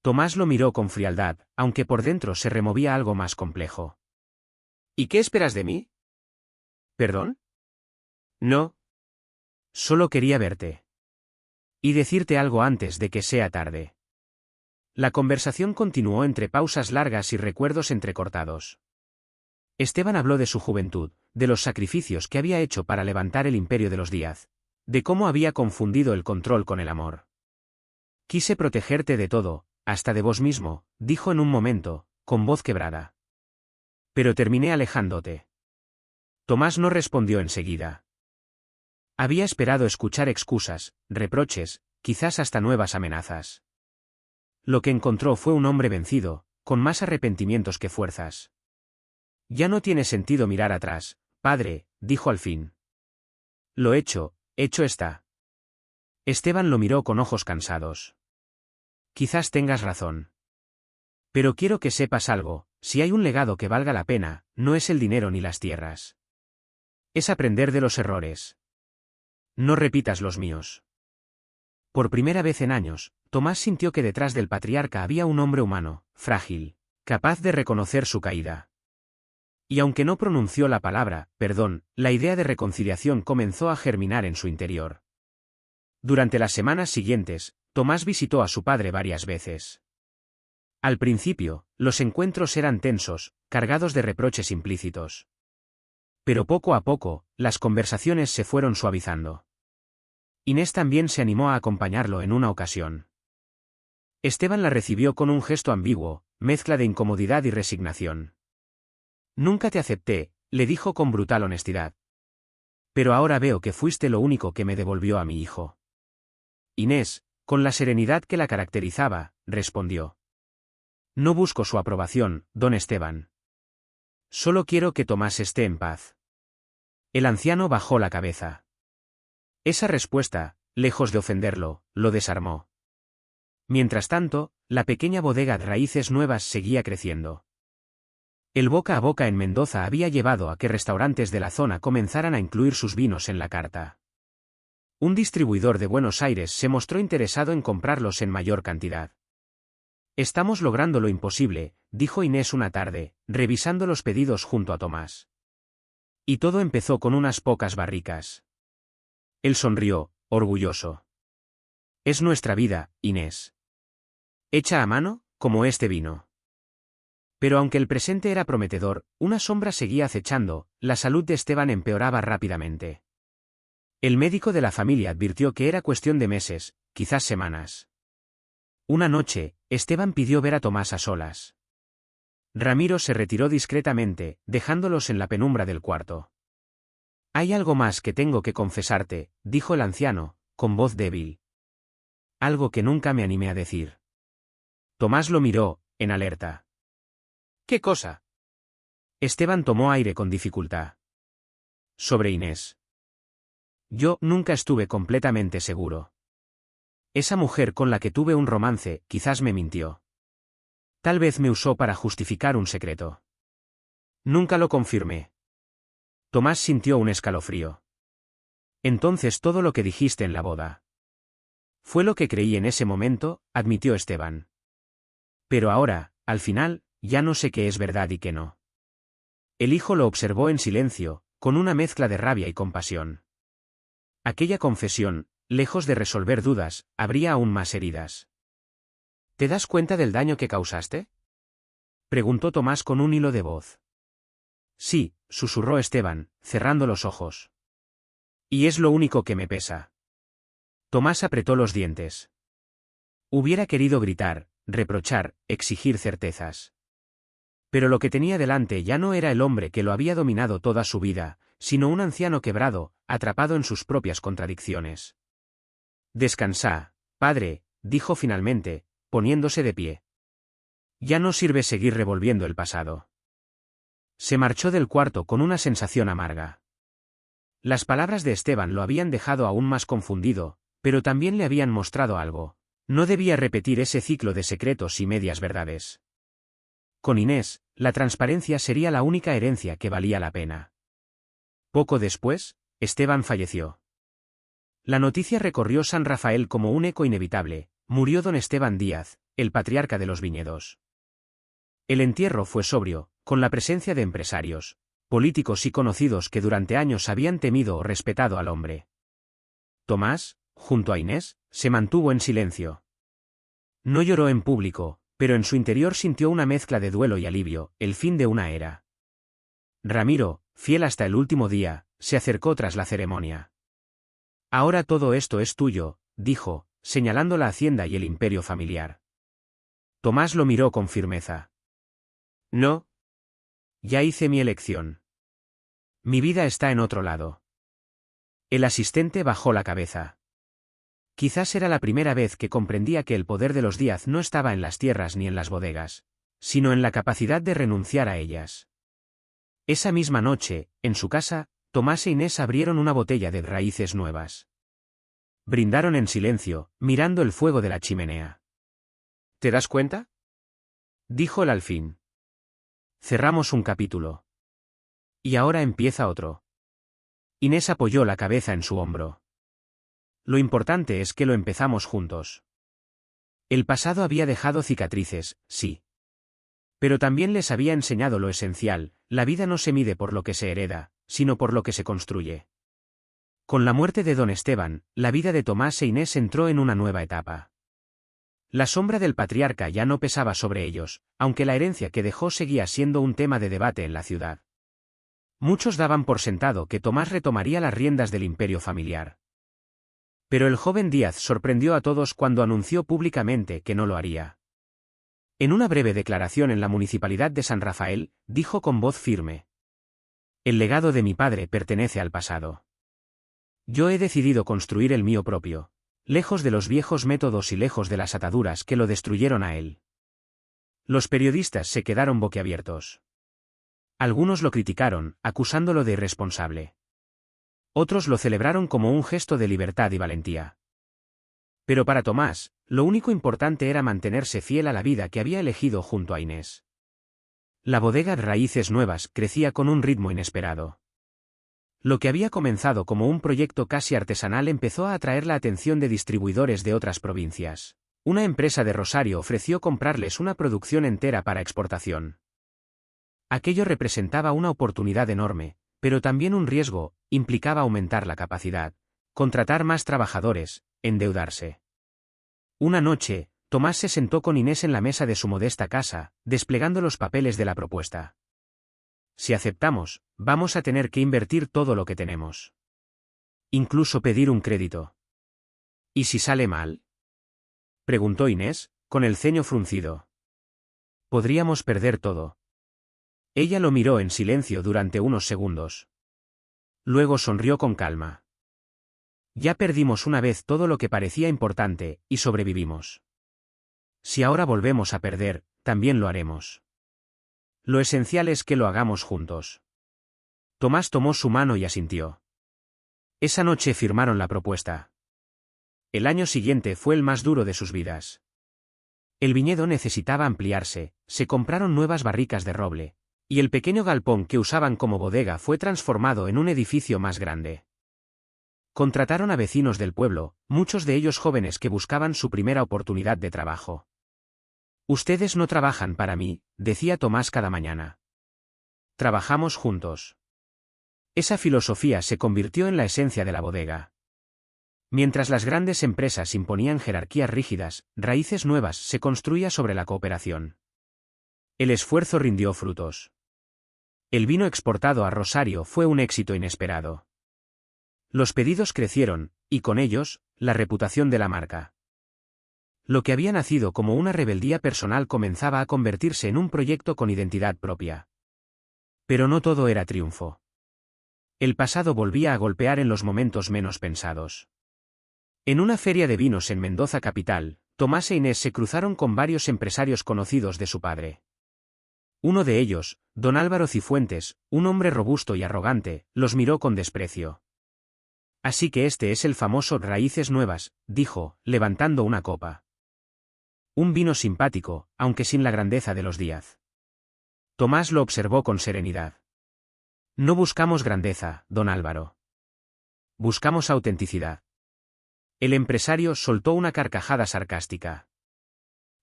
Tomás lo miró con frialdad, aunque por dentro se removía algo más complejo. ¿Y qué esperas de mí? ¿Perdón? No. Solo quería verte. Y decirte algo antes de que sea tarde. La conversación continuó entre pausas largas y recuerdos entrecortados. Esteban habló de su juventud, de los sacrificios que había hecho para levantar el imperio de los Díaz, de cómo había confundido el control con el amor. Quise protegerte de todo, hasta de vos mismo, dijo en un momento, con voz quebrada. Pero terminé alejándote. Tomás no respondió enseguida. Había esperado escuchar excusas, reproches, quizás hasta nuevas amenazas. Lo que encontró fue un hombre vencido, con más arrepentimientos que fuerzas. Ya no tiene sentido mirar atrás, padre, dijo al fin. Lo hecho está. Esteban lo miró con ojos cansados. Quizás tengas razón. Pero quiero que sepas algo, si hay un legado que valga la pena, no es el dinero ni las tierras. Es aprender de los errores. No repitas los míos. Por primera vez en años, Tomás sintió que detrás del patriarca había un hombre humano, frágil, capaz de reconocer su caída. Y aunque no pronunció la palabra, perdón, la idea de reconciliación comenzó a germinar en su interior. Durante las semanas siguientes, Tomás visitó a su padre varias veces. Al principio, los encuentros eran tensos, cargados de reproches implícitos. Pero poco a poco, las conversaciones se fueron suavizando. Inés también se animó a acompañarlo en una ocasión. Esteban la recibió con un gesto ambiguo, mezcla de incomodidad y resignación. Nunca te acepté, le dijo con brutal honestidad. Pero ahora veo que fuiste lo único que me devolvió a mi hijo. Inés, con la serenidad que la caracterizaba, respondió. No busco su aprobación, don Esteban. Solo quiero que Tomás esté en paz. El anciano bajó la cabeza. Esa respuesta, lejos de ofenderlo, lo desarmó. Mientras tanto, la pequeña bodega de raíces nuevas seguía creciendo. El boca a boca en Mendoza había llevado a que restaurantes de la zona comenzaran a incluir sus vinos en la carta. Un distribuidor de Buenos Aires se mostró interesado en comprarlos en mayor cantidad. Estamos logrando lo imposible, dijo Inés una tarde, revisando los pedidos junto a Tomás. Y todo empezó con unas pocas barricas. Él sonrió, orgulloso. Es nuestra vida, Inés. Hecha a mano, como este vino. Pero aunque el presente era prometedor, una sombra seguía acechando, la salud de Esteban empeoraba rápidamente. El médico de la familia advirtió que era cuestión de meses, quizás semanas. Una noche, Esteban pidió ver a Tomás a solas. Ramiro se retiró discretamente, dejándolos en la penumbra del cuarto. Hay algo más que tengo que confesarte, dijo el anciano, con voz débil. Algo que nunca me animé a decir. Tomás lo miró, en alerta. ¿Qué cosa? Esteban tomó aire con dificultad. Sobre Inés. Yo nunca estuve completamente seguro. Esa mujer con la que tuve un romance, quizás me mintió. Tal vez me usó para justificar un secreto. Nunca lo confirmé. Tomás sintió un escalofrío. Entonces todo lo que dijiste en la boda. Fue lo que creí en ese momento, admitió Esteban. Pero ahora, al final, ya no sé qué es verdad y qué no. El hijo lo observó en silencio, con una mezcla de rabia y compasión. Aquella confesión, lejos de resolver dudas, abría aún más heridas. ¿Te das cuenta del daño que causaste?, preguntó Tomás con un hilo de voz. Sí, susurró Esteban, cerrando los ojos. Y es lo único que me pesa. Tomás apretó los dientes. Hubiera querido gritar, reprochar, exigir certezas. Pero lo que tenía delante ya no era el hombre que lo había dominado toda su vida, sino un anciano quebrado, atrapado en sus propias contradicciones. Descansa, padre, dijo finalmente, poniéndose de pie. Ya no sirve seguir revolviendo el pasado. Se marchó del cuarto con una sensación amarga. Las palabras de Esteban lo habían dejado aún más confundido, pero también le habían mostrado algo. No debía repetir ese ciclo de secretos y medias verdades. Con Inés, la transparencia sería la única herencia que valía la pena. Poco después, Esteban falleció. La noticia recorrió San Rafael como un eco inevitable: murió don Esteban Díaz, el patriarca de los viñedos. El entierro fue sobrio, con la presencia de empresarios, políticos y conocidos que durante años habían temido o respetado al hombre. Tomás, junto a Inés, se mantuvo en silencio. No lloró en público, pero en su interior sintió una mezcla de duelo y alivio, el fin de una era. Ramiro, fiel hasta el último día, se acercó tras la ceremonia. Ahora todo esto es tuyo, dijo, señalando la hacienda y el imperio familiar. Tomás lo miró con firmeza. No. Ya hice mi elección. Mi vida está en otro lado. El asistente bajó la cabeza. Quizás era la primera vez que comprendía que el poder de los Díaz no estaba en las tierras ni en las bodegas, sino en la capacidad de renunciar a ellas. Esa misma noche, en su casa, Tomás e Inés abrieron una botella de raíces nuevas. Brindaron en silencio, mirando el fuego de la chimenea. ¿Te das cuenta?, dijo él al fin. Cerramos un capítulo. Y ahora empieza otro. Inés apoyó la cabeza en su hombro. Lo importante es que lo empezamos juntos. El pasado había dejado cicatrices, sí. Pero también les había enseñado lo esencial: la vida no se mide por lo que se hereda, sino por lo que se construye. Con la muerte de don Esteban, la vida de Tomás e Inés entró en una nueva etapa. La sombra del patriarca ya no pesaba sobre ellos, aunque la herencia que dejó seguía siendo un tema de debate en la ciudad. Muchos daban por sentado que Tomás retomaría las riendas del imperio familiar. Pero el joven Díaz sorprendió a todos cuando anunció públicamente que no lo haría. En una breve declaración en la municipalidad de San Rafael, dijo con voz firme: el legado de mi padre pertenece al pasado. Yo he decidido construir el mío propio, lejos de los viejos métodos y lejos de las ataduras que lo destruyeron a él. Los periodistas se quedaron boquiabiertos. Algunos lo criticaron, acusándolo de irresponsable. Otros lo celebraron como un gesto de libertad y valentía. Pero para Tomás, lo único importante era mantenerse fiel a la vida que había elegido junto a Inés. La bodega de raíces nuevas crecía con un ritmo inesperado. Lo que había comenzado como un proyecto casi artesanal empezó a atraer la atención de distribuidores de otras provincias. Una empresa de Rosario ofreció comprarles una producción entera para exportación. Aquello representaba una oportunidad enorme, pero también un riesgo: implicaba aumentar la capacidad, contratar más trabajadores, endeudarse. Una noche, Tomás se sentó con Inés en la mesa de su modesta casa, desplegando los papeles de la propuesta. Si aceptamos, vamos a tener que invertir todo lo que tenemos. Incluso pedir un crédito. ¿Y si sale mal?, preguntó Inés, con el ceño fruncido. Podríamos perder todo. Ella lo miró en silencio durante unos segundos. Luego sonrió con calma. Ya perdimos una vez todo lo que parecía importante, y sobrevivimos. Si ahora volvemos a perder, también lo haremos. Lo esencial es que lo hagamos juntos. Tomás tomó su mano y asintió. Esa noche firmaron la propuesta. El año siguiente fue el más duro de sus vidas. El viñedo necesitaba ampliarse, se compraron nuevas barricas de roble, y el pequeño galpón que usaban como bodega fue transformado en un edificio más grande. Contrataron a vecinos del pueblo, muchos de ellos jóvenes que buscaban su primera oportunidad de trabajo. Ustedes no trabajan para mí, decía Tomás cada mañana. Trabajamos juntos. Esa filosofía se convirtió en la esencia de la bodega. Mientras las grandes empresas imponían jerarquías rígidas, Raíces Nuevas se construía sobre la cooperación. El esfuerzo rindió frutos. El vino exportado a Rosario fue un éxito inesperado. Los pedidos crecieron, y con ellos, la reputación de la marca. Lo que había nacido como una rebeldía personal comenzaba a convertirse en un proyecto con identidad propia. Pero no todo era triunfo. El pasado volvía a golpear en los momentos menos pensados. En una feria de vinos en Mendoza capital, Tomás e Inés se cruzaron con varios empresarios conocidos de su padre. Uno de ellos, don Álvaro Cifuentes, un hombre robusto y arrogante, los miró con desprecio. Así que este es el famoso Raíces Nuevas, dijo, levantando una copa. Un vino simpático, aunque sin la grandeza de los Díaz. Tomás lo observó con serenidad. No buscamos grandeza, don Álvaro. Buscamos autenticidad. El empresario soltó una carcajada sarcástica.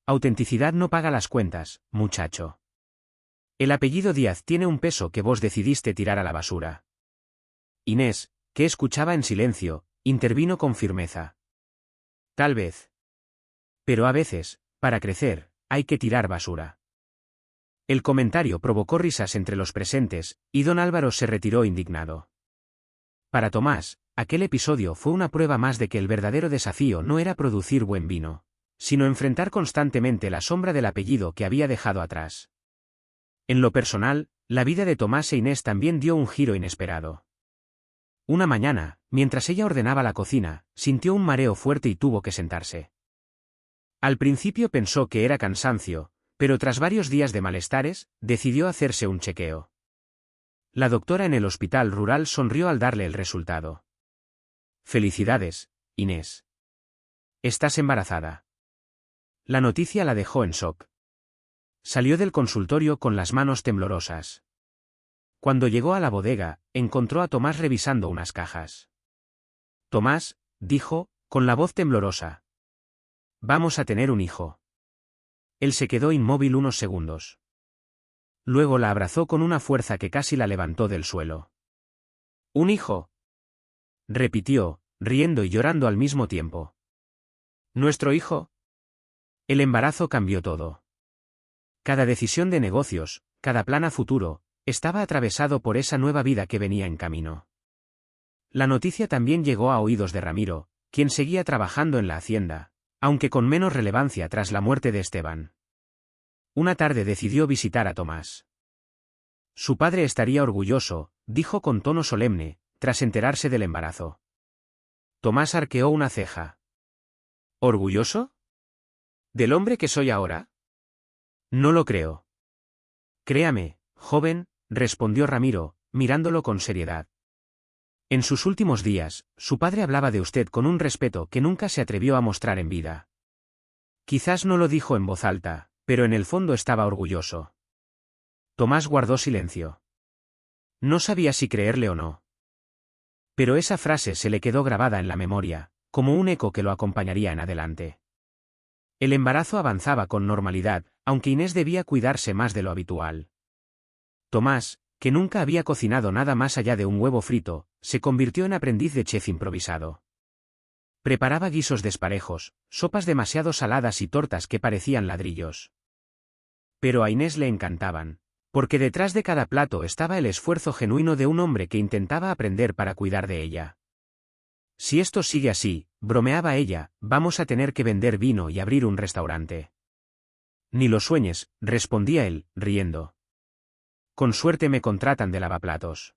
Autenticidad no paga las cuentas, muchacho. El apellido Díaz tiene un peso que vos decidiste tirar a la basura. Inés, que escuchaba en silencio, intervino con firmeza. Tal vez. Pero a veces, para crecer, hay que tirar basura. El comentario provocó risas entre los presentes, y don Álvaro se retiró indignado. Para Tomás, aquel episodio fue una prueba más de que el verdadero desafío no era producir buen vino, sino enfrentar constantemente la sombra del apellido que había dejado atrás. En lo personal, la vida de Tomás e Inés también dio un giro inesperado. Una mañana, mientras ella ordenaba la cocina, sintió un mareo fuerte y tuvo que sentarse. Al principio pensó que era cansancio, pero tras varios días de malestares, decidió hacerse un chequeo. La doctora en el hospital rural sonrió al darle el resultado. Felicidades, Inés. Estás embarazada. La noticia la dejó en shock. Salió del consultorio con las manos temblorosas. Cuando llegó a la bodega, encontró a Tomás revisando unas cajas. Tomás, dijo, con la voz temblorosa. Vamos a tener un hijo. Él se quedó inmóvil unos segundos. Luego la abrazó con una fuerza que casi la levantó del suelo. ¿Un hijo?, repitió, riendo y llorando al mismo tiempo. ¿Nuestro hijo? El embarazo cambió todo. Cada decisión de negocios, cada plan a futuro, estaba atravesado por esa nueva vida que venía en camino. La noticia también llegó a oídos de Ramiro, quien seguía trabajando en la hacienda, aunque con menos relevancia tras la muerte de Esteban. Una tarde decidió visitar a Tomás. Su padre estaría orgulloso, dijo con tono solemne, tras enterarse del embarazo. Tomás arqueó una ceja. ¿Orgulloso? ¿Del hombre que soy ahora? No lo creo. Créame, joven, respondió Ramiro, mirándolo con seriedad. En sus últimos días, su padre hablaba de usted con un respeto que nunca se atrevió a mostrar en vida. Quizás no lo dijo en voz alta, pero en el fondo estaba orgulloso. Tomás guardó silencio. No sabía si creerle o no. Pero esa frase se le quedó grabada en la memoria, como un eco que lo acompañaría en adelante. El embarazo avanzaba con normalidad, aunque Inés debía cuidarse más de lo habitual. Tomás, que nunca había cocinado nada más allá de un huevo frito, se convirtió en aprendiz de chef improvisado. Preparaba guisos desparejos, sopas demasiado saladas y tortas que parecían ladrillos. Pero a Inés le encantaban, porque detrás de cada plato estaba el esfuerzo genuino de un hombre que intentaba aprender para cuidar de ella. Si esto sigue así, bromeaba ella, vamos a tener que vender vino y abrir un restaurante. Ni lo sueñes, respondía él, riendo. Con suerte me contratan de lavaplatos.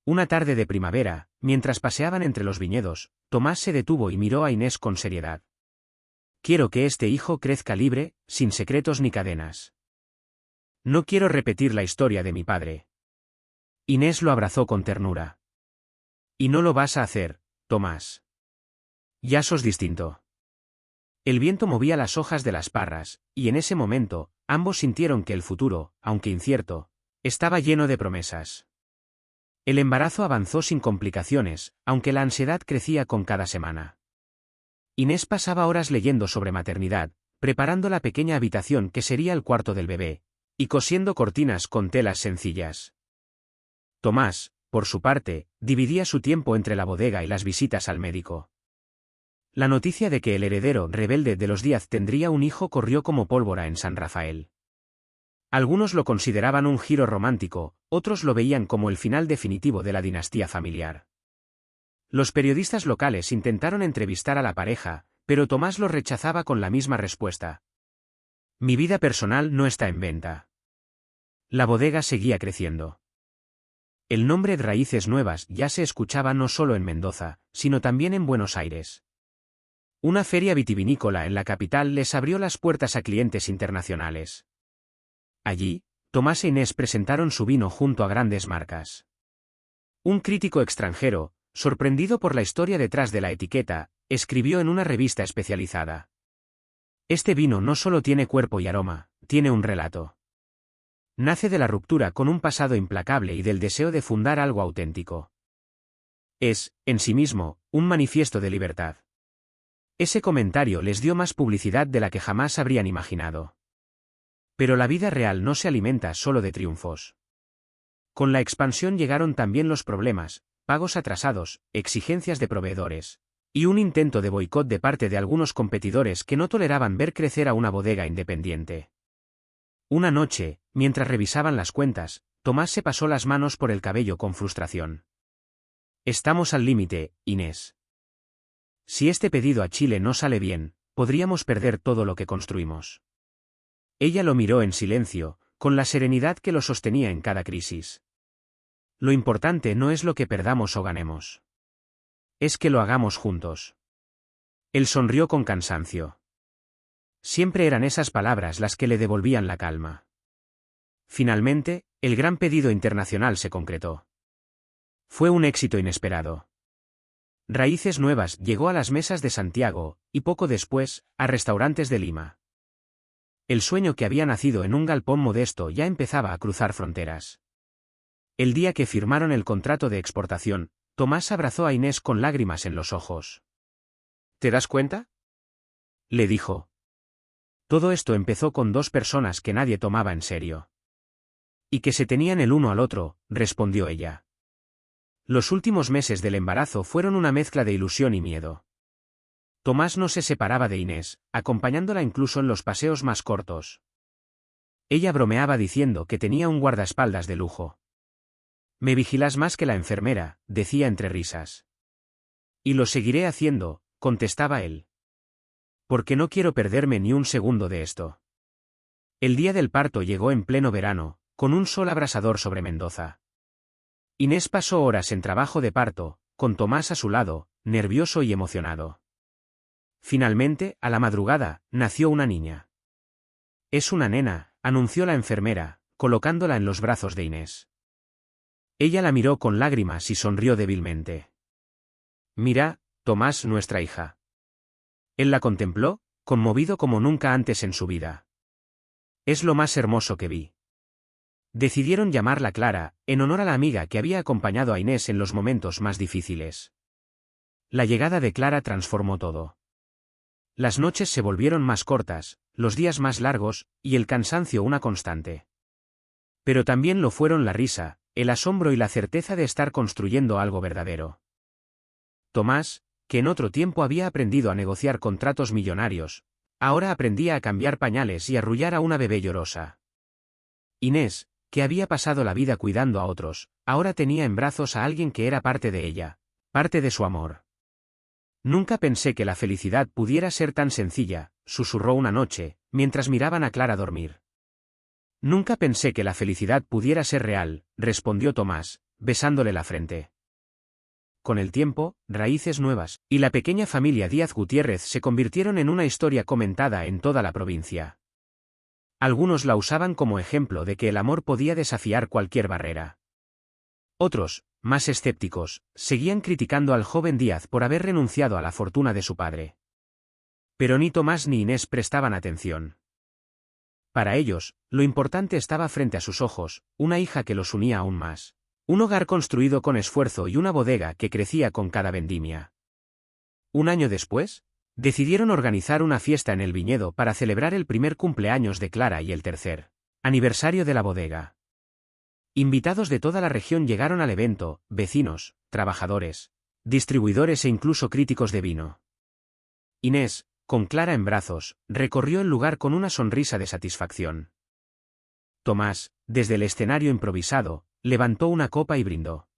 Una tarde de primavera, mientras paseaban entre los viñedos, Tomás se detuvo y miró a Inés con seriedad. Quiero que este hijo crezca libre, sin secretos ni cadenas. No quiero repetir la historia de mi padre. Inés lo abrazó con ternura. Y no lo vas a hacer, Tomás. Ya sos distinto. El viento movía las hojas de las parras, y en ese momento, ambos sintieron que el futuro, aunque incierto, estaba lleno de promesas. El embarazo avanzó sin complicaciones, aunque la ansiedad crecía con cada semana. Inés pasaba horas leyendo sobre maternidad, preparando la pequeña habitación que sería el cuarto del bebé, y cosiendo cortinas con telas sencillas. Tomás, por su parte, dividía su tiempo entre la bodega y las visitas al médico. La noticia de que el heredero rebelde de los Díaz tendría un hijo corrió como pólvora en San Rafael. Algunos lo consideraban un giro romántico, otros lo veían como el final definitivo de la dinastía familiar. Los periodistas locales intentaron entrevistar a la pareja, pero Tomás lo rechazaba con la misma respuesta. Mi vida personal no está en venta. La bodega seguía creciendo. El nombre de Raíces Nuevas ya se escuchaba no solo en Mendoza, sino también en Buenos Aires. Una feria vitivinícola en la capital les abrió las puertas a clientes internacionales. Allí, Tomás e Inés presentaron su vino junto a grandes marcas. Un crítico extranjero, sorprendido por la historia detrás de la etiqueta, escribió en una revista especializada: este vino no solo tiene cuerpo y aroma, tiene un relato. Nace de la ruptura con un pasado implacable y del deseo de fundar algo auténtico. Es, en sí mismo, un manifiesto de libertad. Ese comentario les dio más publicidad de la que jamás habrían imaginado. Pero la vida real no se alimenta solo de triunfos. Con la expansión llegaron también los problemas, pagos atrasados, exigencias de proveedores, y un intento de boicot de parte de algunos competidores que no toleraban ver crecer a una bodega independiente. Una noche, mientras revisaban las cuentas, Tomás se pasó las manos por el cabello con frustración. Estamos al límite, Inés. Si este pedido a Chile no sale bien, podríamos perder todo lo que construimos. Ella lo miró en silencio, con la serenidad que lo sostenía en cada crisis. Lo importante no es lo que perdamos o ganemos. Es que lo hagamos juntos. Él sonrió con cansancio. Siempre eran esas palabras las que le devolvían la calma. Finalmente, el gran pedido internacional se concretó. Fue un éxito inesperado. Raíces Nuevas llegó a las mesas de Santiago, y poco después, a restaurantes de Lima. El sueño que había nacido en un galpón modesto ya empezaba a cruzar fronteras. El día que firmaron el contrato de exportación, Tomás abrazó a Inés con lágrimas en los ojos. ¿Te das cuenta?, le dijo. Todo esto empezó con dos personas que nadie tomaba en serio. Y que se tenían el uno al otro, respondió ella. Los últimos meses del embarazo fueron una mezcla de ilusión y miedo. Tomás no se separaba de Inés, acompañándola incluso en los paseos más cortos. Ella bromeaba diciendo que tenía un guardaespaldas de lujo. Me vigilas más que la enfermera, decía entre risas. Y lo seguiré haciendo, contestaba él. Porque no quiero perderme ni un segundo de esto. El día del parto llegó en pleno verano, con un sol abrasador sobre Mendoza. Inés pasó horas en trabajo de parto, con Tomás a su lado, nervioso y emocionado. Finalmente, a la madrugada, nació una niña. Es una nena, anunció la enfermera, colocándola en los brazos de Inés. Ella la miró con lágrimas y sonrió débilmente. Mira, Tomás, nuestra hija. Él la contempló, conmovido como nunca antes en su vida. Es lo más hermoso que vi. Decidieron llamarla Clara, en honor a la amiga que había acompañado a Inés en los momentos más difíciles. La llegada de Clara transformó todo. Las noches se volvieron más cortas, los días más largos, y el cansancio una constante. Pero también lo fueron la risa, el asombro y la certeza de estar construyendo algo verdadero. Tomás, que en otro tiempo había aprendido a negociar contratos millonarios, ahora aprendía a cambiar pañales y a arrullar a una bebé llorosa. Inés, que había pasado la vida cuidando a otros, ahora tenía en brazos a alguien que era parte de ella, parte de su amor. Nunca pensé que la felicidad pudiera ser tan sencilla, susurró una noche, mientras miraban a Clara dormir. Nunca pensé que la felicidad pudiera ser real, respondió Tomás, besándole la frente. Con el tiempo, Raíces Nuevas y la pequeña familia Díaz Gutiérrez se convirtieron en una historia comentada en toda la provincia. Algunos la usaban como ejemplo de que el amor podía desafiar cualquier barrera. Otros, más escépticos, seguían criticando al joven Díaz por haber renunciado a la fortuna de su padre. Pero ni Tomás ni Inés prestaban atención. Para ellos, lo importante estaba frente a sus ojos, una hija que los unía aún más. Un hogar construido con esfuerzo y una bodega que crecía con cada vendimia. Un año después, decidieron organizar una fiesta en el viñedo para celebrar el primer cumpleaños de Clara y el tercer aniversario de la bodega. Invitados de toda la región llegaron al evento, vecinos, trabajadores, distribuidores e incluso críticos de vino. Inés, con Clara en brazos, recorrió el lugar con una sonrisa de satisfacción. Tomás, desde el escenario improvisado, levantó una copa y brindó.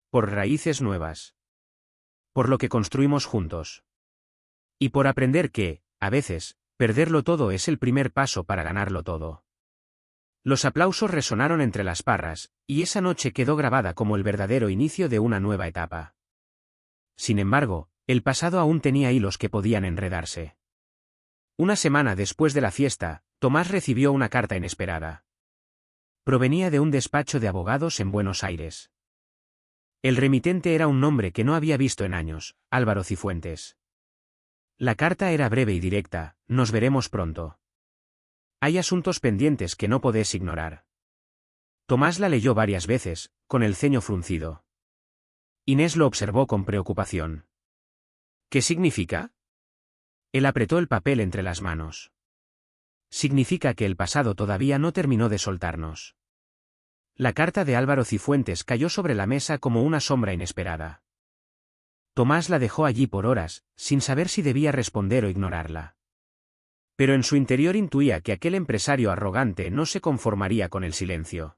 Por raíces nuevas. Por lo que construimos juntos. Y por aprender que, a veces, perderlo todo es el primer paso para ganarlo todo. Los aplausos resonaron entre las parras, y esa noche quedó grabada como el verdadero inicio de una nueva etapa. Sin embargo, el pasado aún tenía hilos que podían enredarse. Una semana después de la fiesta, Tomás recibió una carta inesperada. Provenía de un despacho de abogados en Buenos Aires. El remitente era un nombre que no había visto en años, Álvaro Cifuentes. La carta era breve y directa: nos veremos pronto. Hay asuntos pendientes que no podés ignorar. Tomás la leyó varias veces, con el ceño fruncido. Inés lo observó con preocupación. ¿Qué significa? Él apretó el papel entre las manos. Significa que el pasado todavía no terminó de soltarnos. La carta de Álvaro Cifuentes cayó sobre la mesa como una sombra inesperada. Tomás la dejó allí por horas, sin saber si debía responder o ignorarla. Pero en su interior intuía que aquel empresario arrogante no se conformaría con el silencio.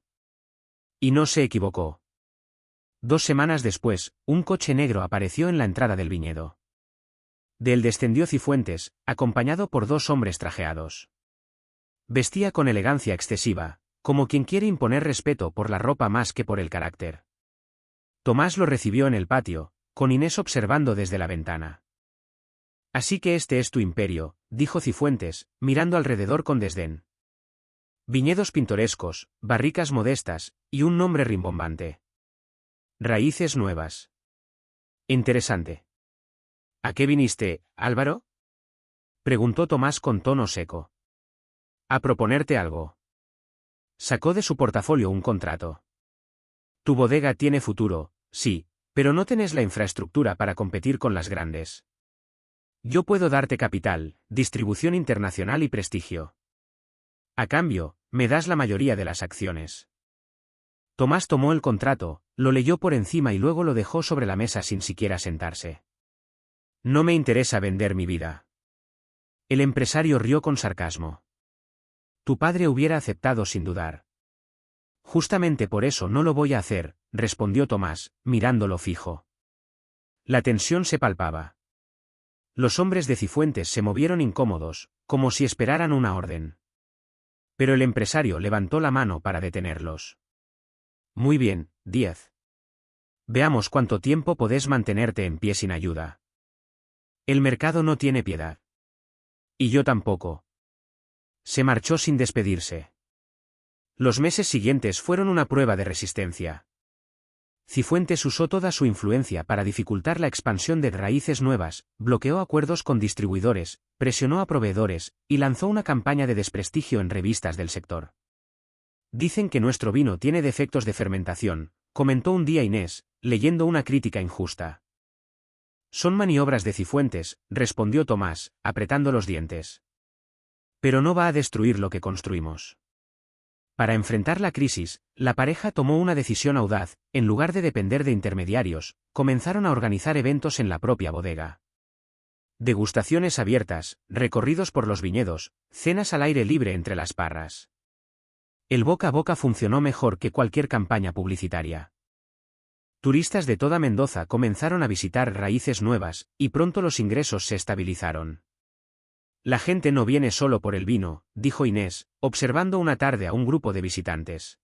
Y no se equivocó. 2 semanas después, un coche negro apareció en la entrada del viñedo. De él descendió Cifuentes, acompañado por 2 hombres trajeados. Vestía con elegancia excesiva, como quien quiere imponer respeto por la ropa más que por el carácter. Tomás lo recibió en el patio, con Inés observando desde la ventana. Así que este es tu imperio, dijo Cifuentes, mirando alrededor con desdén. Viñedos pintorescos, barricas modestas, y un nombre rimbombante. Raíces nuevas. Interesante. ¿A qué viniste, Álvaro? Preguntó Tomás con tono seco. A proponerte algo. Sacó de su portafolio un contrato. Tu bodega tiene futuro, sí, pero no tenés la infraestructura para competir con las grandes. Yo puedo darte capital, distribución internacional y prestigio. A cambio, me das la mayoría de las acciones. Tomás tomó el contrato, lo leyó por encima y luego lo dejó sobre la mesa sin siquiera sentarse. No me interesa vender mi vida. El empresario rió con sarcasmo. Tu padre hubiera aceptado sin dudar. Justamente por eso no lo voy a hacer, respondió Tomás, mirándolo fijo. La tensión se palpaba. Los hombres de Cifuentes se movieron incómodos, como si esperaran una orden. Pero el empresario levantó la mano para detenerlos. Muy bien, Díaz. Veamos cuánto tiempo podés mantenerte en pie sin ayuda. El mercado no tiene piedad. Y yo tampoco. Se marchó sin despedirse. Los meses siguientes fueron una prueba de resistencia. Cifuentes usó toda su influencia para dificultar la expansión de Raíces Nuevas, bloqueó acuerdos con distribuidores, presionó a proveedores, y lanzó una campaña de desprestigio en revistas del sector. Dicen que nuestro vino tiene defectos de fermentación, comentó un día Inés, leyendo una crítica injusta. Son maniobras de Cifuentes, respondió Tomás, apretando los dientes. Pero no va a destruir lo que construimos. Para enfrentar la crisis, la pareja tomó una decisión audaz: en lugar de depender de intermediarios, comenzaron a organizar eventos en la propia bodega. Degustaciones abiertas, recorridos por los viñedos, cenas al aire libre entre las parras. El boca a boca funcionó mejor que cualquier campaña publicitaria. Turistas de toda Mendoza comenzaron a visitar Raíces Nuevas, y pronto los ingresos se estabilizaron. La gente no viene solo por el vino, dijo Inés, observando una tarde a un grupo de visitantes.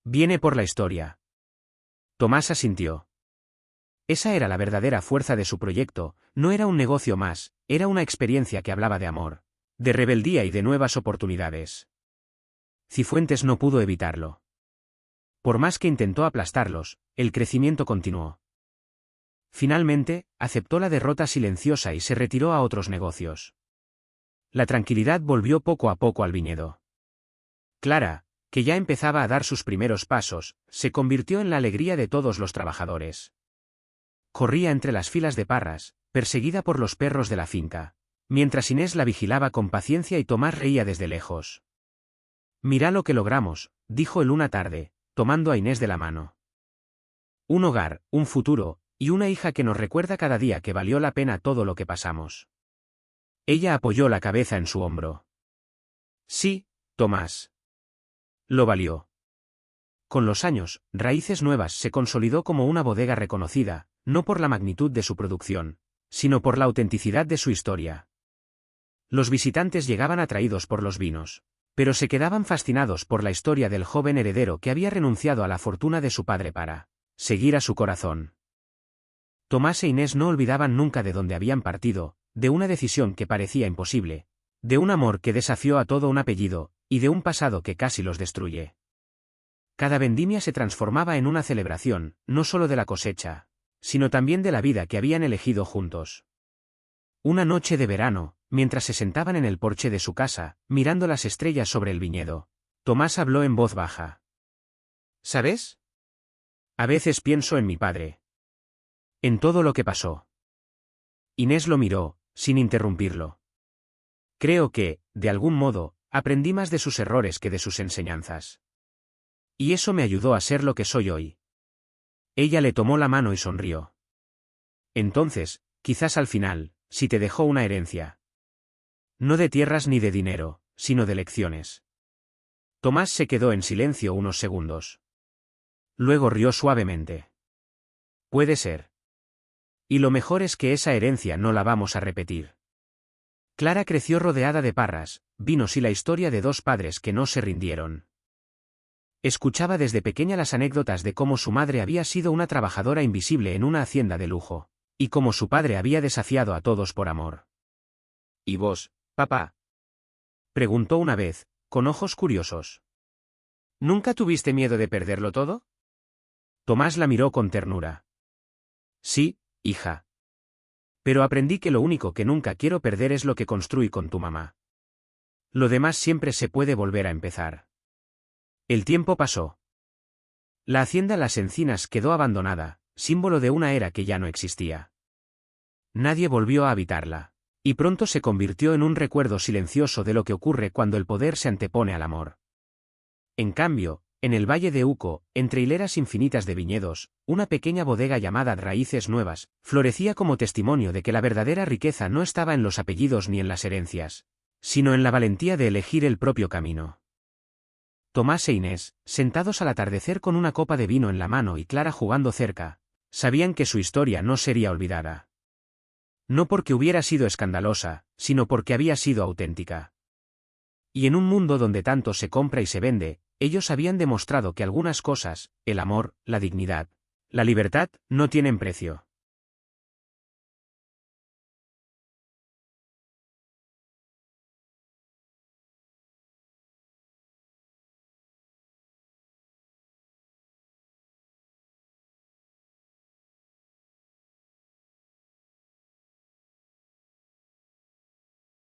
Viene por la historia. Tomás asintió. Esa era la verdadera fuerza de su proyecto, no era un negocio más, era una experiencia que hablaba de amor, De rebeldía y de nuevas oportunidades. Cifuentes no pudo evitarlo. Por más que intentó aplastarlos, el crecimiento continuó. Finalmente, aceptó la derrota silenciosa y se retiró a otros negocios. La tranquilidad volvió poco a poco al viñedo. Clara, que ya empezaba a dar sus primeros pasos, se convirtió en la alegría de todos los trabajadores. Corría entre las filas de Parras, perseguida por los perros de la finca, mientras Inés la vigilaba con paciencia y Tomás reía desde lejos. «Mira lo que logramos», dijo él una tarde, tomando a Inés de la mano. «Un hogar, un futuro, y una hija que nos recuerda cada día que valió la pena todo lo que pasamos». Ella apoyó la cabeza en su hombro. «Sí, Tomás. Lo valió». Con los años, Raíces Nuevas se consolidó como una bodega reconocida, no por la magnitud de su producción, sino por la autenticidad de su historia. Los visitantes llegaban atraídos por los vinos, pero se quedaban fascinados por la historia del joven heredero que había renunciado a la fortuna de su padre para seguir a su corazón. Tomás e Inés no olvidaban nunca de dónde habían partido, de una decisión que parecía imposible, de un amor que desafió a todo un apellido, y de un pasado que casi los destruye. Cada vendimia se transformaba en una celebración, no solo de la cosecha, sino también de la vida que habían elegido juntos. Una noche de verano, mientras se sentaban en el porche de su casa, mirando las estrellas sobre el viñedo, Tomás habló en voz baja. «¿Sabes? A veces pienso en mi padre. En todo lo que pasó». Inés lo miró, sin interrumpirlo. «Creo que, de algún modo, aprendí más de sus errores que de sus enseñanzas. Y eso me ayudó a ser lo que soy hoy». Ella le tomó la mano y sonrió. «Entonces, quizás al final, si te dejó una herencia. No de tierras ni de dinero, sino de lecciones». Tomás se quedó en silencio unos segundos. Luego rió suavemente. «Puede ser. Y lo mejor es que esa herencia no la vamos a repetir». Clara creció rodeada de Parras, vinos y la historia de dos padres que no se rindieron. Escuchaba desde pequeña las anécdotas de cómo su madre había sido una trabajadora invisible en una hacienda de lujo, y cómo su padre había desafiado a todos por amor. «¿Y vos, papá?», preguntó una vez, con ojos curiosos. «¿Nunca tuviste miedo de perderlo todo?». Tomás la miró con ternura. «Sí, hija. Pero aprendí que lo único que nunca quiero perder es lo que construí con tu mamá. Lo demás siempre se puede volver a empezar». El tiempo pasó. La hacienda Las Encinas quedó abandonada, símbolo de una era que ya no existía. Nadie volvió a habitarla, y pronto se convirtió en un recuerdo silencioso de lo que ocurre cuando el poder se antepone al amor. En cambio, en el Valle de Uco, entre hileras infinitas de viñedos, una pequeña bodega llamada Raíces Nuevas, florecía como testimonio de que la verdadera riqueza no estaba en los apellidos ni en las herencias, sino en la valentía de elegir el propio camino. Tomás e Inés, sentados al atardecer con una copa de vino en la mano y Clara jugando cerca, sabían que su historia no sería olvidada. No porque hubiera sido escandalosa, sino porque había sido auténtica. Y en un mundo donde tanto se compra y se vende, ellos habían demostrado que algunas cosas, el amor, la dignidad, la libertad, no tienen precio.